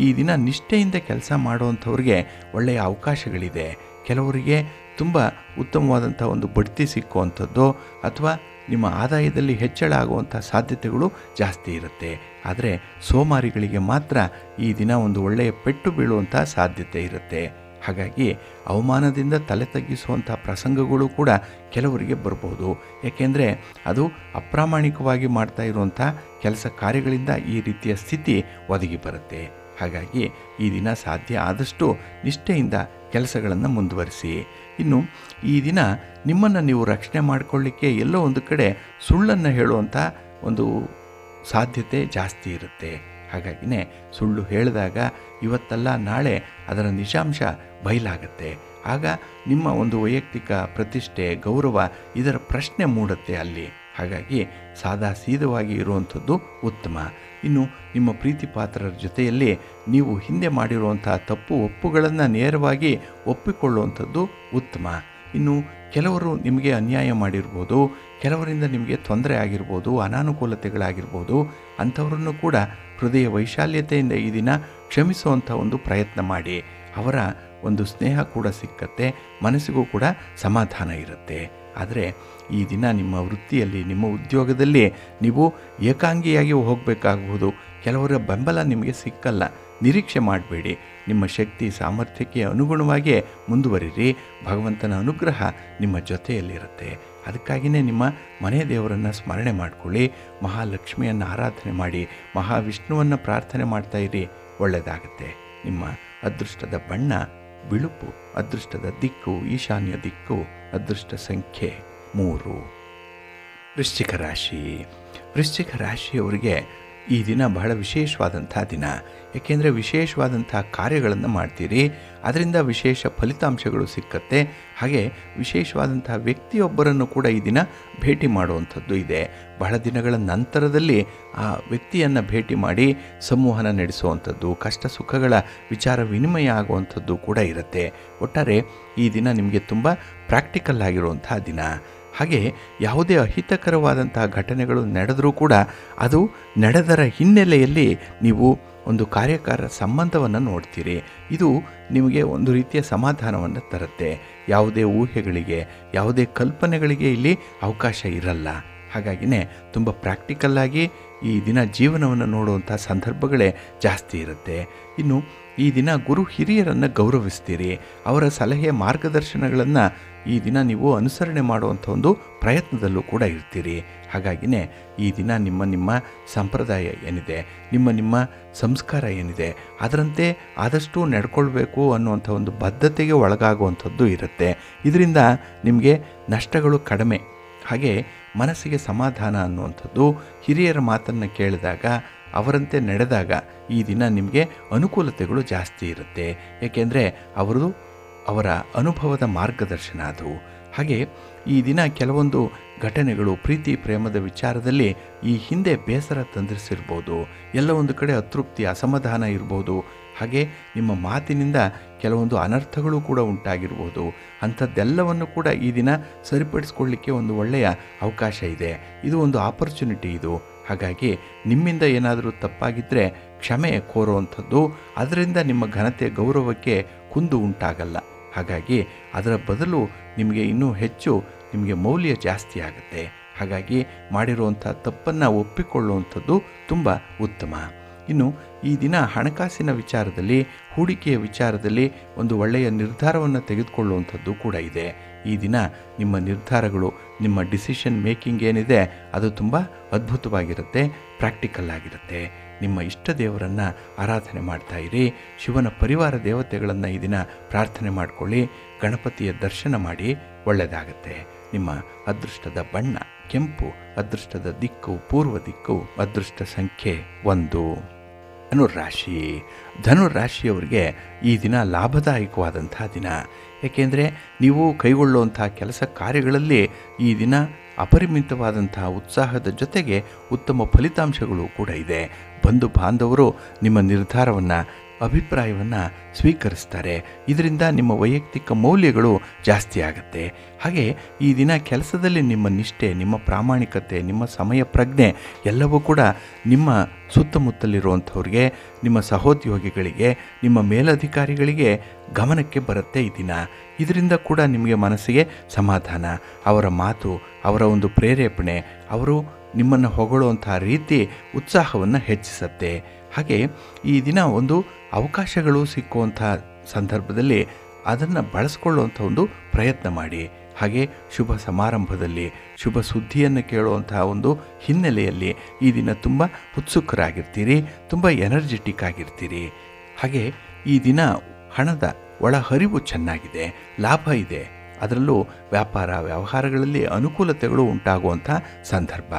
ಈ ದಿನ ನಿಷ್ಠೆಯಿಂದ ಕೆಲಸ ಮಾಡುವಂಥವ್ರಿಗೆ ಒಳ್ಳೆಯ ಅವಕಾಶಗಳಿದೆ. ಕೆಲವರಿಗೆ ತುಂಬ ಉತ್ತಮವಾದಂಥ ಒಂದು ಬಡ್ತಿ ಸಿಕ್ಕುವಂಥದ್ದು ಅಥವಾ ನಿಮ್ಮ ಆದಾಯದಲ್ಲಿ ಹೆಚ್ಚಳ ಆಗುವಂಥ ಸಾಧ್ಯತೆಗಳು ಜಾಸ್ತಿ ಇರುತ್ತೆ. ಆದರೆ ಸೋಮಾರಿಗಳಿಗೆ ಮಾತ್ರ ಈ ದಿನ ಒಂದು ಒಳ್ಳೆಯ ಪೆಟ್ಟು ಬೀಳುವಂಥ ಸಾಧ್ಯತೆ ಇರುತ್ತೆ. ಹಾಗಾಗಿ ಅವಮಾನದಿಂದ ತಲೆ ತಗ್ಗಿಸುವಂಥ ಪ್ರಸಂಗಗಳು ಕೂಡ ಕೆಲವರಿಗೆ ಬರ್ಬೋದು. ಏಕೆಂದರೆ ಅದು ಅಪ್ರಾಮಾಣಿಕವಾಗಿ ಮಾಡ್ತಾ ಇರುವಂಥ ಕೆಲಸ ಕಾರ್ಯಗಳಿಂದ ಈ ರೀತಿಯ ಸ್ಥಿತಿ ಒದಗಿ ಬರುತ್ತೆ. ಹಾಗಾಗಿ ಈ ದಿನ ಸಾಧ್ಯ ಆದಷ್ಟು ನಿಷ್ಠೆಯಿಂದ ಕೆಲಸಗಳನ್ನು ಮುಂದುವರಿಸಿ. ಇನ್ನು ಈ ದಿನ ನಿಮ್ಮನ್ನು ನೀವು ರಕ್ಷಣೆ ಮಾಡಿಕೊಳ್ಳಿಕ್ಕೆ ಎಲ್ಲೋ ಒಂದು ಕಡೆ ಸುಳ್ಳನ್ನು ಹೇಳುವಂಥ ಒಂದು ಸಾಧ್ಯತೆ ಜಾಸ್ತಿ ಇರುತ್ತೆ. ಹಾಗಾಗಿನೇ ಸುಳ್ಳು ಹೇಳಿದಾಗ ಇವತ್ತಲ್ಲ ನಾಳೆ ಅದರ ನಿಜಾಂಶ ಬಯಲಾಗುತ್ತೆ. ಆಗ ನಿಮ್ಮ ಒಂದು ವೈಯಕ್ತಿಕ ಪ್ರತಿಷ್ಠೆ, ಗೌರವ ಇದರ ಪ್ರಶ್ನೆ ಮೂಡುತ್ತೆ ಅಲ್ಲಿ. ಹಾಗಾಗಿ ಸಾದಾ ಸೀದವಾಗಿ ಇರುವಂಥದ್ದು ಉತ್ತಮ. ಇನ್ನು ನಿಮ್ಮ ಪ್ರೀತಿ ಪಾತ್ರರ ಜೊತೆಯಲ್ಲಿ ನೀವು ಹಿಂದೆ ಮಾಡಿರುವಂಥ ತಪ್ಪು ಒಪ್ಪುಗಳನ್ನು ನೇರವಾಗಿ ಒಪ್ಪಿಕೊಳ್ಳುವಂಥದ್ದು ಉತ್ತಮ. ಇನ್ನು ಕೆಲವರು ನಿಮಗೆ ಅನ್ಯಾಯ ಮಾಡಿರ್ಬೋದು, ಕೆಲವರಿಂದ ನಿಮಗೆ ತೊಂದರೆ ಆಗಿರ್ಬೋದು, ಅನಾನುಕೂಲತೆಗಳಾಗಿರ್ಬೋದು. ಅಂಥವರನ್ನು ಕೂಡ ಹೃದಯ ವೈಶಾಲ್ಯತೆಯಿಂದ ಈ ದಿನ ಕ್ಷಮಿಸುವಂಥ ಒಂದು ಪ್ರಯತ್ನ ಮಾಡಿ. ಅವರ ಒಂದು ಸ್ನೇಹ ಕೂಡ ಸಿಕ್ಕತ್ತೆ, ಮನಸ್ಸಿಗೂ ಕೂಡ ಸಮಾಧಾನ ಇರುತ್ತೆ. ಆದರೆ ಈ ದಿನ ನಿಮ್ಮ ವೃತ್ತಿಯಲ್ಲಿ, ನಿಮ್ಮ ಉದ್ಯೋಗದಲ್ಲಿ ನೀವು ಏಕಾಂಗಿಯಾಗಿ ಹೋಗಬೇಕಾಗಬಹುದು. ಕೆಲವರ ಬೆಂಬಲ ನಿಮಗೆ ಸಿಕ್ಕಲ್ಲ, ನಿರೀಕ್ಷೆ ಮಾಡಬೇಡಿ. ನಿಮ್ಮ ಶಕ್ತಿ ಸಾಮರ್ಥ್ಯಕ್ಕೆ ಅನುಗುಣವಾಗಿ ಮುಂದುವರಿರಿ. ಭಗವಂತನ ಅನುಗ್ರಹ ನಿಮ್ಮ ಜೊತೆಯಲ್ಲಿರುತ್ತೆ. ಅದಕ್ಕಾಗಿಯೇ ನಿಮ್ಮ ಮನೆ ದೇವರನ್ನು ಸ್ಮರಣೆ ಮಾಡಿಕೊಳ್ಳಿ, ಮಹಾಲಕ್ಷ್ಮಿಯನ್ನು ಆರಾಧನೆ ಮಾಡಿ, ಮಹಾವಿಷ್ಣುವನ್ನು ಪ್ರಾರ್ಥನೆ ಮಾಡ್ತಾ ಇರಿ, ಒಳ್ಳೆಯದಾಗುತ್ತೆ. ನಿಮ್ಮ ಅದೃಷ್ಟದ ಬಣ್ಣ ಬಿಳುಪು, ಅದೃಷ್ಟದ ದಿಕ್ಕು ಈಶಾನ್ಯ ದಿಕ್ಕು, ಅದೃಷ್ಟ ಸಂಖ್ಯೆ 3. ವೃಶ್ಚಿಕ ರಾಶಿ. ವೃಶ್ಚಿಕ ರಾಶಿಯವರಿಗೆ ಈ ದಿನ ಬಹಳ ವಿಶೇಷವಾದಂಥ ದಿನ. ಏಕೆಂದರೆ ವಿಶೇಷವಾದಂಥ ಕಾರ್ಯಗಳನ್ನು ಮಾಡ್ತೀರಿ, ಅದರಿಂದ ವಿಶೇಷ ಫಲಿತಾಂಶಗಳು ಸಿಕ್ಕತ್ತೆ. ಹಾಗೆ ವಿಶೇಷವಾದಂಥ ವ್ಯಕ್ತಿಯೊಬ್ಬರನ್ನು ಕೂಡ ಈ ದಿನ ಭೇಟಿ ಮಾಡುವಂಥದ್ದು ಇದೆ. ಬಹಳ ದಿನಗಳ ನಂತರದಲ್ಲಿ ಆ ವ್ಯಕ್ತಿಯನ್ನು ಭೇಟಿ ಮಾಡಿ ಸಂವಹನ ನಡೆಸುವಂಥದ್ದು, ಕಷ್ಟ ಸುಖಗಳ ವಿಚಾರ ವಿನಿಮಯ ಆಗುವಂಥದ್ದು ಕೂಡ ಇರುತ್ತೆ. ಒಟ್ಟಾರೆ ಈ ದಿನ ನಿಮಗೆ ತುಂಬ ಪ್ರಾಕ್ಟಿಕಲ್ ಆಗಿರುವಂಥ ದಿನ. ಹಾಗೆ ಯಾವುದೇ ಅಹಿತಕರವಾದಂಥ ಘಟನೆಗಳು ನಡೆದರೂ ಕೂಡ ಅದು ನಡೆದರ ಹಿನ್ನೆಲೆಯಲ್ಲಿ ನೀವು ಒಂದು ಕಾರ್ಯಕಾರ ಸಂಬಂಧವನ್ನು ನೋಡ್ತೀರಿ. ಇದು ನಿಮಗೆ ಒಂದು ರೀತಿಯ ಸಮಾಧಾನವನ್ನು ತರುತ್ತೆ. ಯಾವುದೇ ಊಹೆಗಳಿಗೆ, ಯಾವುದೇ ಕಲ್ಪನೆಗಳಿಗೆ ಇಲ್ಲಿ ಅವಕಾಶ ಇರಲ್ಲ. ಹಾಗಾಗಿನೇ ತುಂಬ ಪ್ರಾಕ್ಟಿಕಲ್ಲಾಗಿ ಈ ದಿನ ಜೀವನವನ್ನು ನೋಡುವಂಥ ಸಂದರ್ಭಗಳೇ ಜಾಸ್ತಿ ಇರುತ್ತೆ. ಇನ್ನು ಈ ದಿನ ಗುರು ಹಿರಿಯರನ್ನು ಗೌರವಿಸ್ತೀರಿ. ಅವರ ಸಲಹೆ ಮಾರ್ಗದರ್ಶನಗಳನ್ನು ಈ ದಿನ ನೀವು ಅನುಸರಣೆ ಮಾಡುವಂಥ ಒಂದು ಪ್ರಯತ್ನದಲ್ಲೂ ಕೂಡ ಇರ್ತೀರಿ. ಹಾಗಾಗಿನೇ ಈ ದಿನ ನಿಮ್ಮ ಸಂಪ್ರದಾಯ ಏನಿದೆ, ನಿಮ್ಮ ಸಂಸ್ಕಾರ ಏನಿದೆ, ಅದರಂತೆ ಆದಷ್ಟು ನಡ್ಕೊಳ್ಬೇಕು ಅನ್ನುವಂಥ ಒಂದು ಬದ್ಧತೆಗೆ ಒಳಗಾಗುವಂಥದ್ದು ಇರುತ್ತೆ. ಇದರಿಂದ ನಿಮಗೆ ನಷ್ಟಗಳು ಕಡಿಮೆ. ಹಾಗೆ ಮನಸ್ಸಿಗೆ ಸಮಾಧಾನ ಅನ್ನುವಂಥದ್ದು, ಹಿರಿಯರ ಮಾತನ್ನು ಕೇಳಿದಾಗ, ಅವರಂತೆ ನಡೆದಾಗ ಈ ದಿನ ನಿಮಗೆ ಅನುಕೂಲತೆಗಳು ಜಾಸ್ತಿ ಇರುತ್ತೆ. ಏಕೆಂದರೆ ಅವರ ಅನುಭವದ ಮಾರ್ಗದರ್ಶನ ಅದು. ಹಾಗೆ ಈ ದಿನ ಕೆಲವೊಂದು ಘಟನೆಗಳು ಪ್ರೀತಿ ಪ್ರೇಮದ ವಿಚಾರದಲ್ಲಿ ಈ ಹಿಂದೆ ಬೇಸರ ತಂದಿರಿಸಿರ್ಬೋದು, ಎಲ್ಲ ಒಂದು ಕಡೆ ಅತೃಪ್ತಿ ಅಸಮಾಧಾನ ಇರ್ಬೋದು. ಹಾಗೆ ನಿಮ್ಮ ಮಾತಿನಿಂದ ಕೆಲವೊಂದು ಅನರ್ಥಗಳು ಕೂಡ ಉಂಟಾಗಿರ್ಬೋದು. ಅಂಥದ್ದೆಲ್ಲವನ್ನು ಕೂಡ ಈ ದಿನ ಸರಿಪಡಿಸ್ಕೊಳ್ಳಿಕ್ಕೆ ಒಂದು ಒಳ್ಳೆಯ ಅವಕಾಶ ಇದೆ. ಇದು ಒಂದು ಆಪರ್ಚುನಿಟಿ ಇದು. ಹಾಗಾಗಿ ನಿಮ್ಮಿಂದ ಏನಾದರೂ ತಪ್ಪಾಗಿದ್ದರೆ ಕ್ಷಮೆ ಕೋರುವಂಥದ್ದು, ಅದರಿಂದ ನಿಮ್ಮ ಘನತೆ ಗೌರವಕ್ಕೆ ಕುಂದು ಉಂಟಾಗಲ್ಲ. ಹಾಗಾಗಿ ಅದರ ಬದಲು ನಿಮಗೆ ಇನ್ನೂ ಹೆಚ್ಚು ನಿಮಗೆ ಮೌಲ್ಯ ಜಾಸ್ತಿ ಆಗುತ್ತೆ. ಹಾಗಾಗಿ ಮಾಡಿರುವಂಥ ತಪ್ಪನ್ನು ಒಪ್ಪಿಕೊಳ್ಳುವಂಥದ್ದು ತುಂಬ ಉತ್ತಮ. ಇನ್ನು ಈ ದಿನ ಹಣಕಾಸಿನ ವಿಚಾರದಲ್ಲಿ, ಹೂಡಿಕೆಯ ವಿಚಾರದಲ್ಲಿ ಒಂದು ಒಳ್ಳೆಯ ನಿರ್ಧಾರವನ್ನು ತೆಗೆದುಕೊಳ್ಳುವಂಥದ್ದು ಕೂಡ ಇದೆ. ಈ ದಿನ ನಿಮ್ಮ ನಿರ್ಧಾರಗಳು, ನಿಮ್ಮ ಡಿಸಿಷನ್ ಮೇಕಿಂಗ್ ಏನಿದೆ ಅದು ತುಂಬ ಅದ್ಭುತವಾಗಿರುತ್ತೆ, ಪ್ರಾಕ್ಟಿಕಲ್ ಆಗಿರುತ್ತೆ. ನಿಮ್ಮ ಇಷ್ಟ ದೇವರನ್ನು ಆರಾಧನೆ ಮಾಡ್ತಾ ಇರಿ. ಶಿವನ ಪರಿವಾರ ದೇವತೆಗಳನ್ನು ಈ ದಿನ ಪ್ರಾರ್ಥನೆ ಮಾಡಿಕೊಳ್ಳಿ. ಗಣಪತಿಯ ದರ್ಶನ ಮಾಡಿ, ಒಳ್ಳೆಯದಾಗತ್ತೆ. ನಿಮ್ಮ ಅದೃಷ್ಟದ ಬಣ್ಣ ಕೆಂಪು, ಅದೃಷ್ಟದ ದಿಕ್ಕು ಪೂರ್ವ ದಿಕ್ಕು, ಅದೃಷ್ಟ ಸಂಖ್ಯೆ 1. ಧನುರಾಶಿ. ಧನುರಾಶಿಯವರಿಗೆ ಈ ದಿನ ಲಾಭದಾಯಕವಾದಂಥ ದಿನ. ಏಕೆಂದರೆ ನೀವು ಕೈಗೊಳ್ಳುವಂಥ ಕೆಲಸ ಕಾರ್ಯಗಳಲ್ಲಿ ಈ ದಿನ ಅಪರಿಮಿತವಾದಂತಹ ಉತ್ಸಾಹದ ಜೊತೆಗೆ ಉತ್ತಮ ಫಲಿತಾಂಶಗಳು ಕೂಡ ಇದೆ. ಬಂಧು ಬಾಂಧವರು ನಿಮ್ಮ ನಿರ್ಧಾರವನ್ನು, ಅಭಿಪ್ರಾಯವನ್ನು ಸ್ವೀಕರಿಸ್ತಾರೆ. ಇದರಿಂದ ನಿಮ್ಮ ವೈಯಕ್ತಿಕ ಮೌಲ್ಯಗಳು ಜಾಸ್ತಿ ಆಗುತ್ತೆ. ಹಾಗೆ ಈ ದಿನ ಕೆಲಸದಲ್ಲಿ ನಿಮ್ಮ ನಿಷ್ಠೆ, ನಿಮ್ಮ ಪ್ರಾಮಾಣಿಕತೆ, ನಿಮ್ಮ ಸಮಯ ಪ್ರಜ್ಞೆ ಎಲ್ಲವೂ ಕೂಡ ನಿಮ್ಮ ಸುತ್ತಮುತ್ತಲಿರುವಂಥವ್ರಿಗೆ, ನಿಮ್ಮ ಸಹೋದ್ಯೋಗಿಗಳಿಗೆ, ನಿಮ್ಮ ಮೇಲಧಿಕಾರಿಗಳಿಗೆ ಗಮನಕ್ಕೆ ಬರುತ್ತೆ ಈ ದಿನ. ಇದರಿಂದ ಕೂಡ ನಿಮಗೆ ಮನಸ್ಸಿಗೆ ಸಮಾಧಾನ, ಅವರ ಮಾತು, ಅವರ ಒಂದು ಪ್ರೇರೇಪಣೆ, ಅವರು ನಿಮ್ಮನ್ನು ಹೊಗಳುವಂಥ ರೀತಿ ಉತ್ಸಾಹವನ್ನು ಹೆಚ್ಚಿಸುತ್ತೆ. ಹಾಗೆ ಈ ದಿನ ಒಂದು ಅವಕಾಶಗಳು ಸಿಕ್ಕುವಂಥ ಸಂದರ್ಭದಲ್ಲಿ ಅದನ್ನು ಬಳಸ್ಕೊಳ್ಳುವಂಥ ಒಂದು ಪ್ರಯತ್ನ ಮಾಡಿ. ಹಾಗೆ ಶುಭ ಸಮಾರಂಭದಲ್ಲಿ, ಶುಭ ಸುದ್ದಿಯನ್ನು ಕೇಳುವಂತಹ ಒಂದು ಹಿನ್ನೆಲೆಯಲ್ಲಿ ಈ ದಿನ ತುಂಬ ಉತ್ಸುಕರಾಗಿರ್ತೀರಿ, ತುಂಬ ಎನರ್ಜೆಟಿಕ್ ಆಗಿರ್ತೀರಿ. ಹಾಗೆ ಈ ದಿನ ಹಣದ ಒಳಹರಿವು ಚೆನ್ನಾಗಿದೆ, ಲಾಭ ಇದೆ. ಅದರಲ್ಲೂ ವ್ಯಾಪಾರ ವ್ಯವಹಾರಗಳಲ್ಲಿ ಅನುಕೂಲತೆಗಳು ಉಂಟಾಗುವಂಥ ಸಂದರ್ಭ.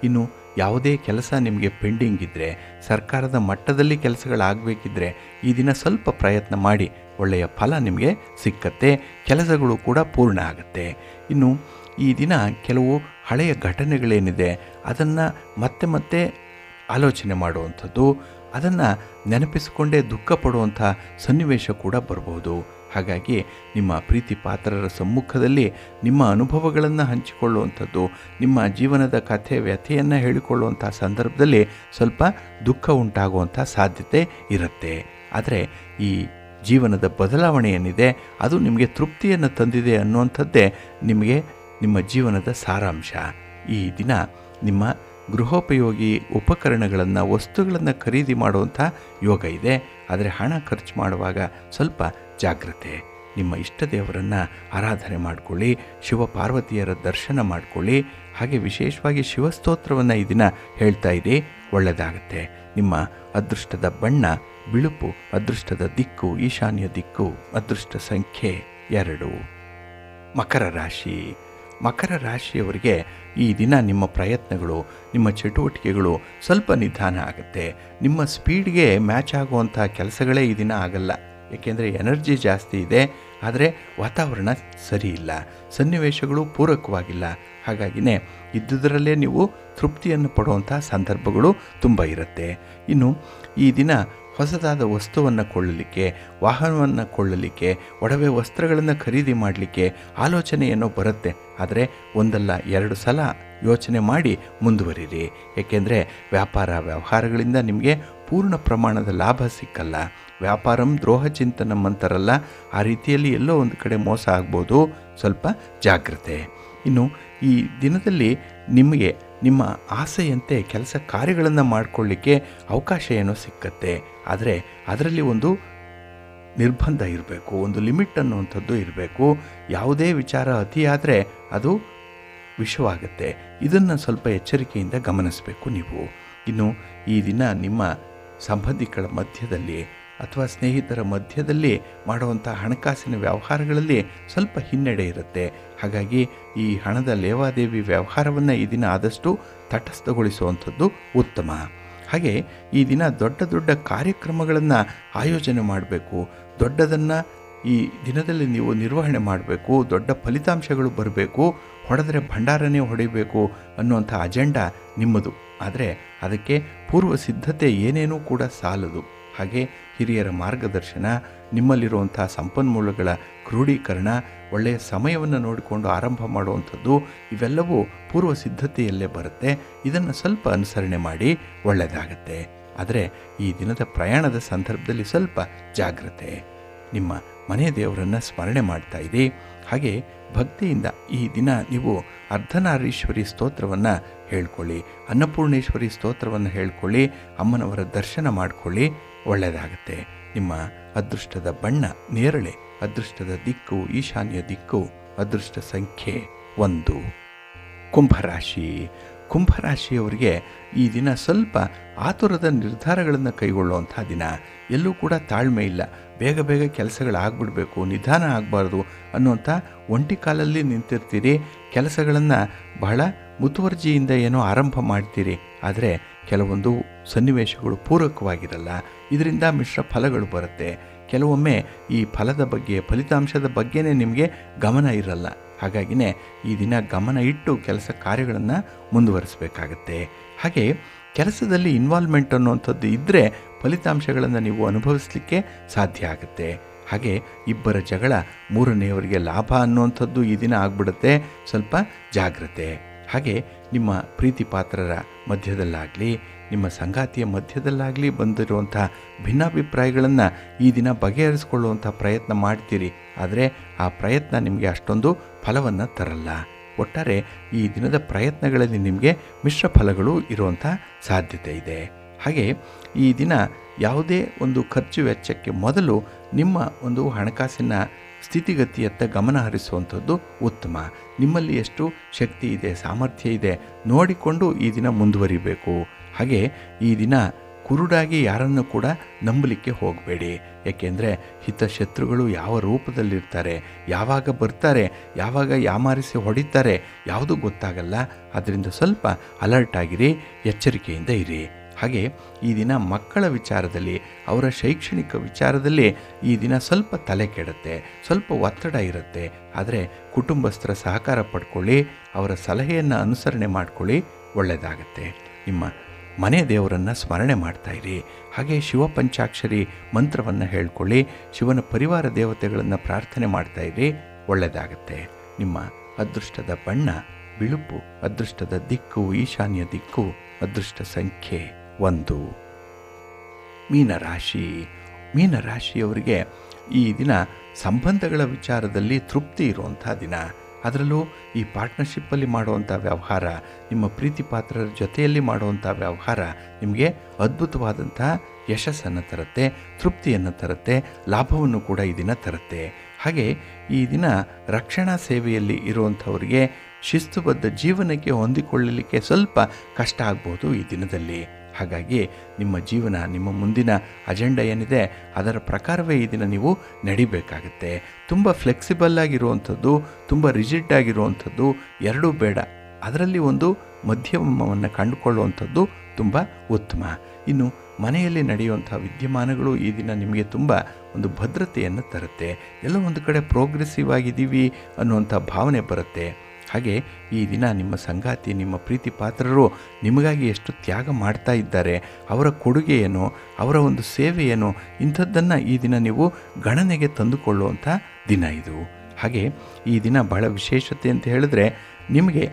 ಇನ್ನು ಯಾವುದೇ ಕೆಲಸ ನಿಮಗೆ ಪೆಂಡಿಂಗ್ ಇದ್ದರೆ, ಸರ್ಕಾರದ ಮಟ್ಟದಲ್ಲಿ ಕೆಲಸಗಳಾಗಬೇಕಿದ್ರೆ ಈ ದಿನ ಸ್ವಲ್ಪ ಪ್ರಯತ್ನ ಮಾಡಿ, ಒಳ್ಳೆಯ ಫಲ ನಿಮಗೆ ಸಿಕ್ಕತ್ತೆ. ಕೆಲಸಗಳು ಕೂಡ ಪೂರ್ಣ ಆಗುತ್ತೆ. ಇನ್ನು ಈ ದಿನ ಕೆಲವು ಹಳೆಯ ಘಟನೆಗಳೇನಿದೆ ಅದನ್ನು ಮತ್ತೆ ಮತ್ತೆ ಆಲೋಚನೆ ಮಾಡುವಂಥದ್ದು, ಅದನ್ನು ನೆನಪಿಸಿಕೊಂಡೇ ದುಃಖ ಪಡುವಂಥ ಸನ್ನಿವೇಶ ಕೂಡ ಬರ್ಬೋದು. ಹಾಗಾಗಿ ನಿಮ್ಮ ಪ್ರೀತಿ ಪಾತ್ರರ ಸಮ್ಮುಖದಲ್ಲಿ ನಿಮ್ಮ ಅನುಭವಗಳನ್ನು ಹಂಚಿಕೊಳ್ಳುವಂಥದ್ದು, ನಿಮ್ಮ ಜೀವನದ ಕಥೆ ವ್ಯಥೆಯನ್ನು ಹೇಳಿಕೊಳ್ಳುವಂಥ ಸಂದರ್ಭದಲ್ಲಿ ಸ್ವಲ್ಪ ದುಃಖ ಉಂಟಾಗುವಂಥ ಸಾಧ್ಯತೆ ಇರುತ್ತೆ. ಆದರೆ ಈ ಜೀವನದ ಬದಲಾವಣೆ ಏನಿದೆ ಅದು ನಿಮಗೆ ತೃಪ್ತಿಯನ್ನು ತಂದಿದೆ ಅನ್ನುವಂಥದ್ದೇ ನಿಮಗೆ ನಿಮ್ಮ ಜೀವನದ ಸಾರಾಂಶ. ಈ ದಿನ ನಿಮ್ಮ ಗೃಹೋಪಯೋಗಿ ಉಪಕರಣಗಳನ್ನು, ವಸ್ತುಗಳನ್ನು ಖರೀದಿ ಮಾಡುವಂಥ ಯೋಗ ಇದೆ. ಆದರೆ ಹಣ ಖರ್ಚು ಮಾಡುವಾಗ ಸ್ವಲ್ಪ ಜಾಗ್ರತೆ. ನಿಮ್ಮ ಇಷ್ಟ ದೇವರನ್ನು ಆರಾಧನೆ ಮಾಡಿಕೊಳ್ಳಿ, ಶಿವ ಪಾರ್ವತಿಯರ ದರ್ಶನ ಮಾಡಿಕೊಳ್ಳಿ. ಹಾಗೆ ವಿಶೇಷವಾಗಿ ಶಿವಸ್ತೋತ್ರವನ್ನು ಈ ದಿನ ಹೇಳ್ತಾ ಇರಿ, ಒಳ್ಳೆಯದಾಗುತ್ತೆ. ನಿಮ್ಮ ಅದೃಷ್ಟದ ಬಣ್ಣ ಬಿಳುಪು, ಅದೃಷ್ಟದ ದಿಕ್ಕು ಈಶಾನ್ಯ ದಿಕ್ಕು, ಅದೃಷ್ಟ ಸಂಖ್ಯೆ 2. ಮಕರ ರಾಶಿ. ಮಕರ ರಾಶಿಯವರಿಗೆ ಈ ದಿನ ನಿಮ್ಮ ಪ್ರಯತ್ನಗಳು, ನಿಮ್ಮ ಚಟುವಟಿಕೆಗಳು ಸ್ವಲ್ಪ ನಿಧಾನ ಆಗುತ್ತೆ. ನಿಮ್ಮ ಸ್ಪೀಡ್ಗೆ ಮ್ಯಾಚ್ ಆಗುವಂಥ ಕೆಲಸಗಳೇ ಈ ದಿನ ಆಗಲ್ಲ. ಏಕೆಂದರೆ ಎನರ್ಜಿ ಜಾಸ್ತಿ ಇದೆ, ಆದರೆ ವಾತಾವರಣ ಸರಿ ಇಲ್ಲ, ಸನ್ನಿವೇಶಗಳು ಪೂರಕವಾಗಿಲ್ಲ. ಹಾಗಾಗಿನೇ ಇದ್ದುದರಲ್ಲೇ ನೀವು ತೃಪ್ತಿಯನ್ನು ಪಡುವಂಥ ಸಂದರ್ಭಗಳು ತುಂಬ ಇರುತ್ತೆ. ಇನ್ನು ಈ ದಿನ ಹೊಸದಾದ ವಸ್ತುವನ್ನು ಕೊಳ್ಳಲಿಕ್ಕೆ, ವಾಹನವನ್ನು ಕೊಳ್ಳಲಿಕ್ಕೆ, ಒಡವೆ ವಸ್ತ್ರಗಳನ್ನು ಖರೀದಿ ಮಾಡಲಿಕ್ಕೆ ಆಲೋಚನೆ ಏನೋ ಬರುತ್ತೆ. ಆದರೆ ಒಂದಲ್ಲ 2 ಸಲ ಯೋಚನೆ ಮಾಡಿ ಮುಂದುವರಿರಿ. ಏಕೆಂದರೆ ವ್ಯಾಪಾರ ವ್ಯವಹಾರಗಳಿಂದ ನಿಮಗೆ ಪೂರ್ಣ ಪ್ರಮಾಣದ ಲಾಭ ಸಿಕ್ಕಲ್ಲ. ವ್ಯಾಪಾರಂ ದ್ರೋಹ ಚಿಂತನಂ ಅಂತಾರಲ್ಲ, ಆ ರೀತಿಯಲ್ಲಿ ಎಲ್ಲೋ ಒಂದು ಕಡೆ ಮೋಸ ಆಗ್ಬೋದು. ಸ್ವಲ್ಪ ಜಾಗ್ರತೆ. ಇನ್ನು ಈ ದಿನದಲ್ಲಿ ನಿಮಗೆ ನಿಮ್ಮ ಆಸೆಯಂತೆ ಕೆಲಸ ಕಾರ್ಯಗಳನ್ನು ಮಾಡಿಕೊಳ್ಳಿಕ್ಕೆ ಅವಕಾಶ ಏನೋ ಸಿಕ್ಕತ್ತೆ. ಆದರೆ ಅದರಲ್ಲಿ ಒಂದು ನಿರ್ಬಂಧ ಇರಬೇಕು, ಒಂದು ಲಿಮಿಟ್ ಅನ್ನುವಂಥದ್ದು ಇರಬೇಕು. ಯಾವುದೇ ವಿಚಾರ ಅತಿಯಾದರೆ ಅದು ವಿಷವಾಗುತ್ತೆ. ಇದನ್ನು ಸ್ವಲ್ಪ ಎಚ್ಚರಿಕೆಯಿಂದ ಗಮನಿಸಬೇಕು ನೀವು. ಇನ್ನು ಈ ದಿನ ನಿಮ್ಮ ಸಂಬಂಧಿಕರ ಮಧ್ಯದಲ್ಲಿ ಅಥವಾ ಸ್ನೇಹಿತರ ಮಧ್ಯದಲ್ಲಿ ಮಾಡುವಂಥ ಹಣಕಾಸಿನ ವ್ಯವಹಾರಗಳಲ್ಲಿ ಸ್ವಲ್ಪ ಹಿನ್ನಡೆ ಇರುತ್ತೆ. ಹಾಗಾಗಿ ಈ ಹಣದ ಲೇವಾದೇವಿ ವ್ಯವಹಾರವನ್ನು ಈ ದಿನ ಆದಷ್ಟು ತಟಸ್ಥಗೊಳಿಸುವಂಥದ್ದು ಉತ್ತಮ. ಹಾಗೆ ಈ ದಿನ ದೊಡ್ಡ ದೊಡ್ಡ ಕಾರ್ಯಕ್ರಮಗಳನ್ನು ಆಯೋಜನೆ ಮಾಡಬೇಕು. ದೊಡ್ಡದನ್ನು ಈ ದಿನದಲ್ಲಿ ನೀವು ನಿರ್ವಹಣೆ ಮಾಡಬೇಕು. ದೊಡ್ಡ ಫಲಿತಾಂಶಗಳು ಬರಬೇಕು. ಹೊಡೆದ್ರೆ ಭಂಡಾರನೇ ಹೊಡಿಬೇಕು ಅನ್ನುವಂಥ ಅಜೆಂಡಾ ನಿಮ್ಮದು. ಆದರೆ ಅದಕ್ಕೆ ಪೂರ್ವ ಸಿದ್ಧತೆ ಏನೇನೂ ಕೂಡ ಸಾಲದು. ಹಾಗೆ ಹಿರಿಯರ ಮಾರ್ಗದರ್ಶನ, ನಿಮ್ಮಲ್ಲಿರುವಂಥ ಸಂಪನ್ಮೂಲಗಳ ಕ್ರೋಢೀಕರಣ, ಒಳ್ಳೆಯ ಸಮಯವನ್ನು ನೋಡಿಕೊಂಡು ಆರಂಭ ಮಾಡುವಂಥದ್ದು, ಇವೆಲ್ಲವೂ ಪೂರ್ವ ಸಿದ್ಧತೆಯಲ್ಲೇ ಬರುತ್ತೆ. ಇದನ್ನು ಸ್ವಲ್ಪ ಅನುಸರಣೆ ಮಾಡಿ, ಒಳ್ಳೆಯದಾಗತ್ತೆ. ಆದರೆ ಈ ದಿನದ ಪ್ರಯಾಣದ ಸಂದರ್ಭದಲ್ಲಿ ಸ್ವಲ್ಪ ಜಾಗ್ರತೆ. ನಿಮ್ಮ ಮನೆ ದೇವರನ್ನು ಸ್ಮರಣೆ ಮಾಡ್ತಾ ಇರಿ. ಹಾಗೆ ಭಕ್ತಿಯಿಂದ ಈ ದಿನ ನೀವು ಅರ್ಧನಾರೀಶ್ವರಿ ಸ್ತೋತ್ರವನ್ನು ಹೇಳ್ಕೊಳ್ಳಿ, ಅನ್ನಪೂರ್ಣೇಶ್ವರಿ ಸ್ತೋತ್ರವನ್ನು ಹೇಳ್ಕೊಳ್ಳಿ, ಅಮ್ಮನವರ ದರ್ಶನ ಮಾಡಿಕೊಳ್ಳಿ, ಒಳ್ಳೆಯದಾಗುತ್ತೆ. ನಿಮ್ಮ ಅದೃಷ್ಟದ ಬಣ್ಣ ನೇರಳೆ, ಅದೃಷ್ಟದ ದಿಕ್ಕು ಈಶಾನ್ಯ ದಿಕ್ಕು, ಅದೃಷ್ಟ ಸಂಖ್ಯೆ 1. ಕುಂಭರಾಶಿ. ಕುಂಭರಾಶಿಯವರಿಗೆ ಈ ದಿನ ಸ್ವಲ್ಪ ಆತುರದ ನಿರ್ಧಾರಗಳನ್ನು ಕೈಗೊಳ್ಳುವಂಥ ದಿನ. ಎಲ್ಲೂ ಕೂಡ ತಾಳ್ಮೆ ಇಲ್ಲ, ಬೇಗ ಬೇಗ ಕೆಲಸಗಳಾಗ್ಬಿಡಬೇಕು, ನಿಧಾನ ಆಗಬಾರ್ದು ಅನ್ನುವಂಥ ಒಂಟಿ ಕಾಲಲ್ಲಿ ನಿಂತಿರ್ತೀರಿ. ಕೆಲಸಗಳನ್ನು ಬಹಳ ಮುತುವರ್ಜಿಯಿಂದ ಏನೋ ಆರಂಭ ಮಾಡ್ತೀರಿ, ಆದರೆ ಕೆಲವೊಂದು ಸನ್ನಿವೇಶಗಳು ಪೂರಕವಾಗಿರಲ್ಲ. ಇದರಿಂದ ಮಿಶ್ರ ಫಲಗಳು ಬರುತ್ತೆ. ಕೆಲವೊಮ್ಮೆ ಈ ಫಲದ ಬಗ್ಗೆ, ಫಲಿತಾಂಶದ ಬಗ್ಗೆನೇ ನಿಮಗೆ ಗಮನ ಇರಲ್ಲ. ಹಾಗಾಗಿನೇ ಈ ದಿನ ಗಮನ ಇಟ್ಟು ಕೆಲಸ ಕಾರ್ಯಗಳನ್ನು ಮುಂದುವರಿಸಬೇಕಾಗತ್ತೆ. ಹಾಗೆ ಕೆಲಸದಲ್ಲಿ ಇನ್ವಾಲ್ವ್ಮೆಂಟ್ ಅನ್ನುವಂಥದ್ದು ಇದ್ದರೆ ಫಲಿತಾಂಶಗಳನ್ನು ನೀವು ಅನುಭವಿಸಲಿಕ್ಕೆ ಸಾಧ್ಯ ಆಗುತ್ತೆ. ಹಾಗೆ ಇಬ್ಬರ ಜಗಳ ಮೂರನೆಯವರಿಗೆ ಲಾಭ ಅನ್ನುವಂಥದ್ದು ಈ ದಿನ ಆಗ್ಬಿಡುತ್ತೆ. ಸ್ವಲ್ಪ ಜಾಗ್ರತೆ. ಹಾಗೆ ನಿಮ್ಮ ಪ್ರೀತಿ ಪಾತ್ರರ ಮಧ್ಯದಲ್ಲಾಗಲಿ, ನಿಮ್ಮ ಸಂಗಾತಿಯ ಮಧ್ಯದಲ್ಲಾಗಲಿ ಬಂದಿರುವಂಥ ಭಿನ್ನಾಭಿಪ್ರಾಯಗಳನ್ನು ಈ ದಿನ ಬಗೆಹರಿಸ್ಕೊಳ್ಳುವಂಥ ಪ್ರಯತ್ನ ಮಾಡ್ತೀರಿ, ಆದರೆ ಆ ಪ್ರಯತ್ನ ನಿಮಗೆ ಅಷ್ಟೊಂದು ಫಲವನ್ನು ತರಲ್ಲ. ಒಟ್ಟಾರೆ ಈ ದಿನದ ಪ್ರಯತ್ನಗಳಲ್ಲಿ ನಿಮಗೆ ಮಿಶ್ರ ಫಲಗಳು ಇರುವಂಥ ಸಾಧ್ಯತೆ ಇದೆ. ಹಾಗೆ ಈ ದಿನ ಯಾವುದೇ ಒಂದು ಖರ್ಚು ವೆಚ್ಚಕ್ಕೆ ಮೊದಲು ನಿಮ್ಮ ಒಂದು ಹಣಕಾಸಿನ ಸ್ಥಿತಿಗತಿಯತ್ತ ಗಮನ ಹರಿಸುವಂಥದ್ದು ಉತ್ತಮ. ನಿಮ್ಮಲ್ಲಿ ಎಷ್ಟು ಶಕ್ತಿ ಇದೆ, ಸಾಮರ್ಥ್ಯ ಇದೆ ನೋಡಿಕೊಂಡು ಈ ದಿನ ಮುಂದುವರಿಬೇಕು. ಹಾಗೆ ಈ ದಿನ ಕುರುಡಾಗಿ ಯಾರನ್ನು ಕೂಡ ನಂಬಲಿಕ್ಕೆ ಹೋಗಬೇಡಿ. ಏಕೆಂದರೆ ಹಿತಶತ್ರುಗಳು ಯಾವ ರೂಪದಲ್ಲಿರ್ತಾರೆ, ಯಾವಾಗ ಬರ್ತಾರೆ, ಯಾವಾಗ ಯಾಮಾರಿಸಿ ಹೊಡಿತಾರೆ ಯಾವುದೂ ಗೊತ್ತಾಗಲ್ಲ. ಅದರಿಂದ ಸ್ವಲ್ಪ ಅಲರ್ಟ್ ಆಗಿರಿ, ಎಚ್ಚರಿಕೆಯಿಂದ ಇರಿ. ಹಾಗೆ ಈ ದಿನ ಮಕ್ಕಳ ವಿಚಾರದಲ್ಲಿ, ಅವರ ಶೈಕ್ಷಣಿಕ ವಿಚಾರದಲ್ಲಿ ಈ ದಿನ ಸ್ವಲ್ಪ ತಲೆ ಕೆಡುತ್ತೆ, ಸ್ವಲ್ಪ ಒತ್ತಡ ಇರುತ್ತೆ. ಆದರೆ ಕುಟುಂಬಸ್ಥರ ಸಹಕಾರ ಪಡ್ಕೊಳ್ಳಿ, ಅವರ ಸಲಹೆಯನ್ನು ಅನುಸರಣೆ ಮಾಡಿಕೊಳ್ಳಿ, ಒಳ್ಳೆಯದಾಗತ್ತೆ. ನಿಮ್ಮ ಮನೆ ದೇವರನ್ನು ಸ್ಮರಣೆ ಮಾಡ್ತಾಯಿರಿ. ಹಾಗೆ ಶಿವಪಂಚಾಕ್ಷರಿ ಮಂತ್ರವನ್ನು ಹೇಳ್ಕೊಳ್ಳಿ, ಶಿವನ ಪರಿವಾರ ದೇವತೆಗಳನ್ನು ಪ್ರಾರ್ಥನೆ ಮಾಡ್ತಾಯಿರಿ, ಒಳ್ಳೆಯದಾಗತ್ತೆ. ನಿಮ್ಮ ಅದೃಷ್ಟದ ಬಣ್ಣ ಬಿಳುಪು, ಅದೃಷ್ಟದ ದಿಕ್ಕು ಈಶಾನ್ಯ ದಿಕ್ಕು, ಅದೃಷ್ಟ ಸಂಖ್ಯೆ 1. ಮೀನರಾಶಿ. ಮೀನರಾಶಿಯವರಿಗೆ ಈ ದಿನ ಸಂಬಂಧಗಳ ವಿಚಾರದಲ್ಲಿ ತೃಪ್ತಿ ಇರುವಂಥ ದಿನ. ಅದರಲ್ಲೂ ಈ ಪಾರ್ಟ್ನರ್ಶಿಪ್ಪಲ್ಲಿ ಮಾಡುವಂಥ ವ್ಯವಹಾರ, ನಿಮ್ಮ ಪ್ರೀತಿ ಪಾತ್ರರ ಜೊತೆಯಲ್ಲಿ ಮಾಡುವಂಥ ವ್ಯವಹಾರ ನಿಮಗೆ ಅದ್ಭುತವಾದಂಥ ಯಶಸ್ಸನ್ನು ತರುತ್ತೆ, ತೃಪ್ತಿಯನ್ನು ತರುತ್ತೆ, ಲಾಭವನ್ನು ಕೂಡ ಈ ದಿನ ತರುತ್ತೆ. ಹಾಗೆ ಈ ದಿನ ರಕ್ಷಣಾ ಸೇವೆಯಲ್ಲಿ ಇರುವಂಥವರಿಗೆ ಶಿಸ್ತುಬದ್ಧ ಜೀವನಕ್ಕೆ ಹೊಂದಿಕೊಳ್ಳಲಿಕ್ಕೆ ಸ್ವಲ್ಪ ಕಷ್ಟ ಆಗ್ಬೋದು ಈ ದಿನದಲ್ಲಿ. ಹಾಗಾಗಿ ನಿಮ್ಮ ಜೀವನ, ನಿಮ್ಮ ಮುಂದಿನ ಅಜೆಂಡಾ ಏನಿದೆ ಅದರ ಪ್ರಕಾರವೇ ಈ ದಿನ ನೀವು ನಡಿಬೇಕಾಗತ್ತೆ. ತುಂಬ ಫ್ಲೆಕ್ಸಿಬಲ್ ಆಗಿರುವಂಥದ್ದು, ತುಂಬ ರಿಜಿಡ್ ಆಗಿರುವಂಥದ್ದು ಎರಡೂ ಬೇಡ. ಅದರಲ್ಲಿ ಒಂದು ಮಧ್ಯಮವನ್ನು ಕಂಡುಕೊಳ್ಳುವಂಥದ್ದು ತುಂಬ ಉತ್ತಮ. ಇನ್ನು ಮನೆಯಲ್ಲಿ ನಡೆಯುವಂಥ ವಿದ್ಯಮಾನಗಳು ಈ ದಿನ ನಿಮಗೆ ತುಂಬ ಒಂದು ಭದ್ರತೆಯನ್ನು ತರುತ್ತೆ. ಎಲ್ಲೋ ಒಂದು ಕಡೆ ಪ್ರೋಗ್ರೆಸಿವ್ ಆಗಿದ್ದೀವಿ ಅನ್ನುವಂಥ ಭಾವನೆ ಬರುತ್ತೆ. ಹಾಗೆ ಈ ದಿನ ನಿಮ್ಮ ಸಂಗಾತಿ, ನಿಮ್ಮ ಪ್ರೀತಿ ಪಾತ್ರರು ನಿಮಗಾಗಿ ಎಷ್ಟು ತ್ಯಾಗ ಮಾಡ್ತಾ ಇದ್ದಾರೆ, ಅವರ ಕೊಡುಗೆ ಏನು, ಅವರ ಒಂದು ಸೇವೆ ಏನು, ಇಂಥದ್ದನ್ನು ಈ ದಿನ ನೀವು ಗಣನೆಗೆ ತಂದುಕೊಳ್ಳುವಂಥ ದಿನ ಇದು. ಹಾಗೆ ಈ ದಿನ ಬಹಳ ವಿಶೇಷತೆ ಅಂತ ಹೇಳಿದ್ರೆ, ನಿಮಗೆ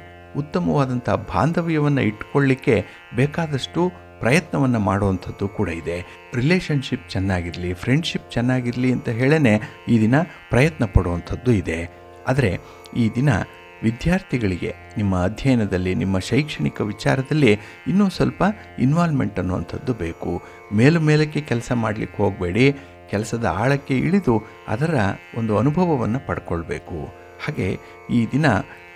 ಉತ್ತಮವಾದಂಥ ಬಾಂಧವ್ಯವನ್ನು ಇಟ್ಕೊಳ್ಳಿಕ್ಕೆ ಬೇಕಾದಷ್ಟು ಪ್ರಯತ್ನವನ್ನು ಮಾಡುವಂಥದ್ದು ಕೂಡ ಇದೆ. ರಿಲೇಷನ್ಶಿಪ್ ಚೆನ್ನಾಗಿರಲಿ, ಫ್ರೆಂಡ್ಶಿಪ್ ಚೆನ್ನಾಗಿರಲಿ ಅಂತ ಹೇಳೇ ಈ ದಿನ ಪ್ರಯತ್ನ ಪಡುವಂಥದ್ದು ಇದೆ. ಆದರೆ ಈ ದಿನ ವಿದ್ಯಾರ್ಥಿಗಳಿಗೆ ನಿಮ್ಮ ಅಧ್ಯಯನದಲ್ಲಿ, ನಿಮ್ಮ ಶೈಕ್ಷಣಿಕ ವಿಚಾರದಲ್ಲಿ ಇನ್ನೂ ಸ್ವಲ್ಪ ಇನ್ವಾಲ್ವ್ಮೆಂಟ್ ಅನ್ನುವಂಥದ್ದು ಬೇಕು. ಮೇಲಕ್ಕೆ ಕೆಲಸ ಮಾಡಲಿಕ್ಕೆ ಹೋಗಬೇಡಿ, ಕೆಲಸದ ಆಳಕ್ಕೆ ಇಳಿದು ಅದರ ಒಂದು ಅನುಭವವನ್ನು ಪಡ್ಕೊಳ್ಬೇಕು. ಹಾಗೆ ಈ ದಿನ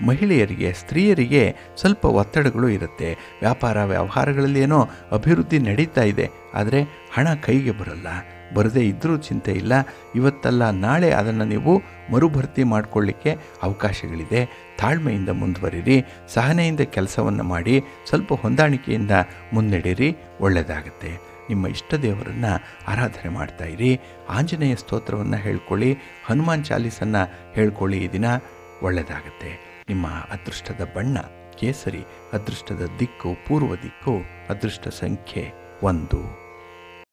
ಮಹಿಳೆಯರಿಗೆ, ಸ್ತ್ರೀಯರಿಗೆ ಸ್ವಲ್ಪ ಒತ್ತಡಗಳು ಇರುತ್ತೆ. ವ್ಯಾಪಾರ ವ್ಯವಹಾರಗಳಲ್ಲಿ ಏನೋ ಅಭಿವೃದ್ಧಿ ನಡೀತಾ ಇದೆ, ಆದರೆ ಹಣ ಕೈಗೆ ಬರಲ್ಲ. ಬರದೇ ಇದ್ದರೂ ಚಿಂತೆ ಇಲ್ಲ, ಇವತ್ತಲ್ಲ ನಾಳೆ ಅದನ್ನು ನೀವು ಮರುಭರ್ತಿ ಮಾಡಿಕೊಳ್ಳಿಕ್ಕೆ ಅವಕಾಶಗಳಿದೆ. ತಾಳ್ಮೆಯಿಂದ ಮುಂದುವರಿರಿ, ಸಹನೆಯಿಂದ ಕೆಲಸವನ್ನು ಮಾಡಿ, ಸ್ವಲ್ಪ ಹೊಂದಾಣಿಕೆಯಿಂದ ಮುನ್ನಡೆಯಿರಿ, ಒಳ್ಳೆಯದಾಗುತ್ತೆ. ನಿಮ್ಮ ಇಷ್ಟ ದೇವರನ್ನು ಆರಾಧನೆ ಮಾಡ್ತಾಯಿರಿ. ಆಂಜನೇಯ ಸ್ತೋತ್ರವನ್ನು ಹೇಳ್ಕೊಳ್ಳಿ, ಹನುಮಾನ್ ಚಾಲೀಸನ್ನು ಹೇಳ್ಕೊಳ್ಳಿ. ಈ ದಿನ ಒಳ್ಳೆಯದಾಗುತ್ತೆ. ನಿಮ್ಮ ಅದೃಷ್ಟದ ಬಣ್ಣ ಕೇಸರಿ, ಅದೃಷ್ಟದ ದಿಕ್ಕು ಪೂರ್ವ ದಿಕ್ಕು, ಅದೃಷ್ಟ ಸಂಖ್ಯೆ 1.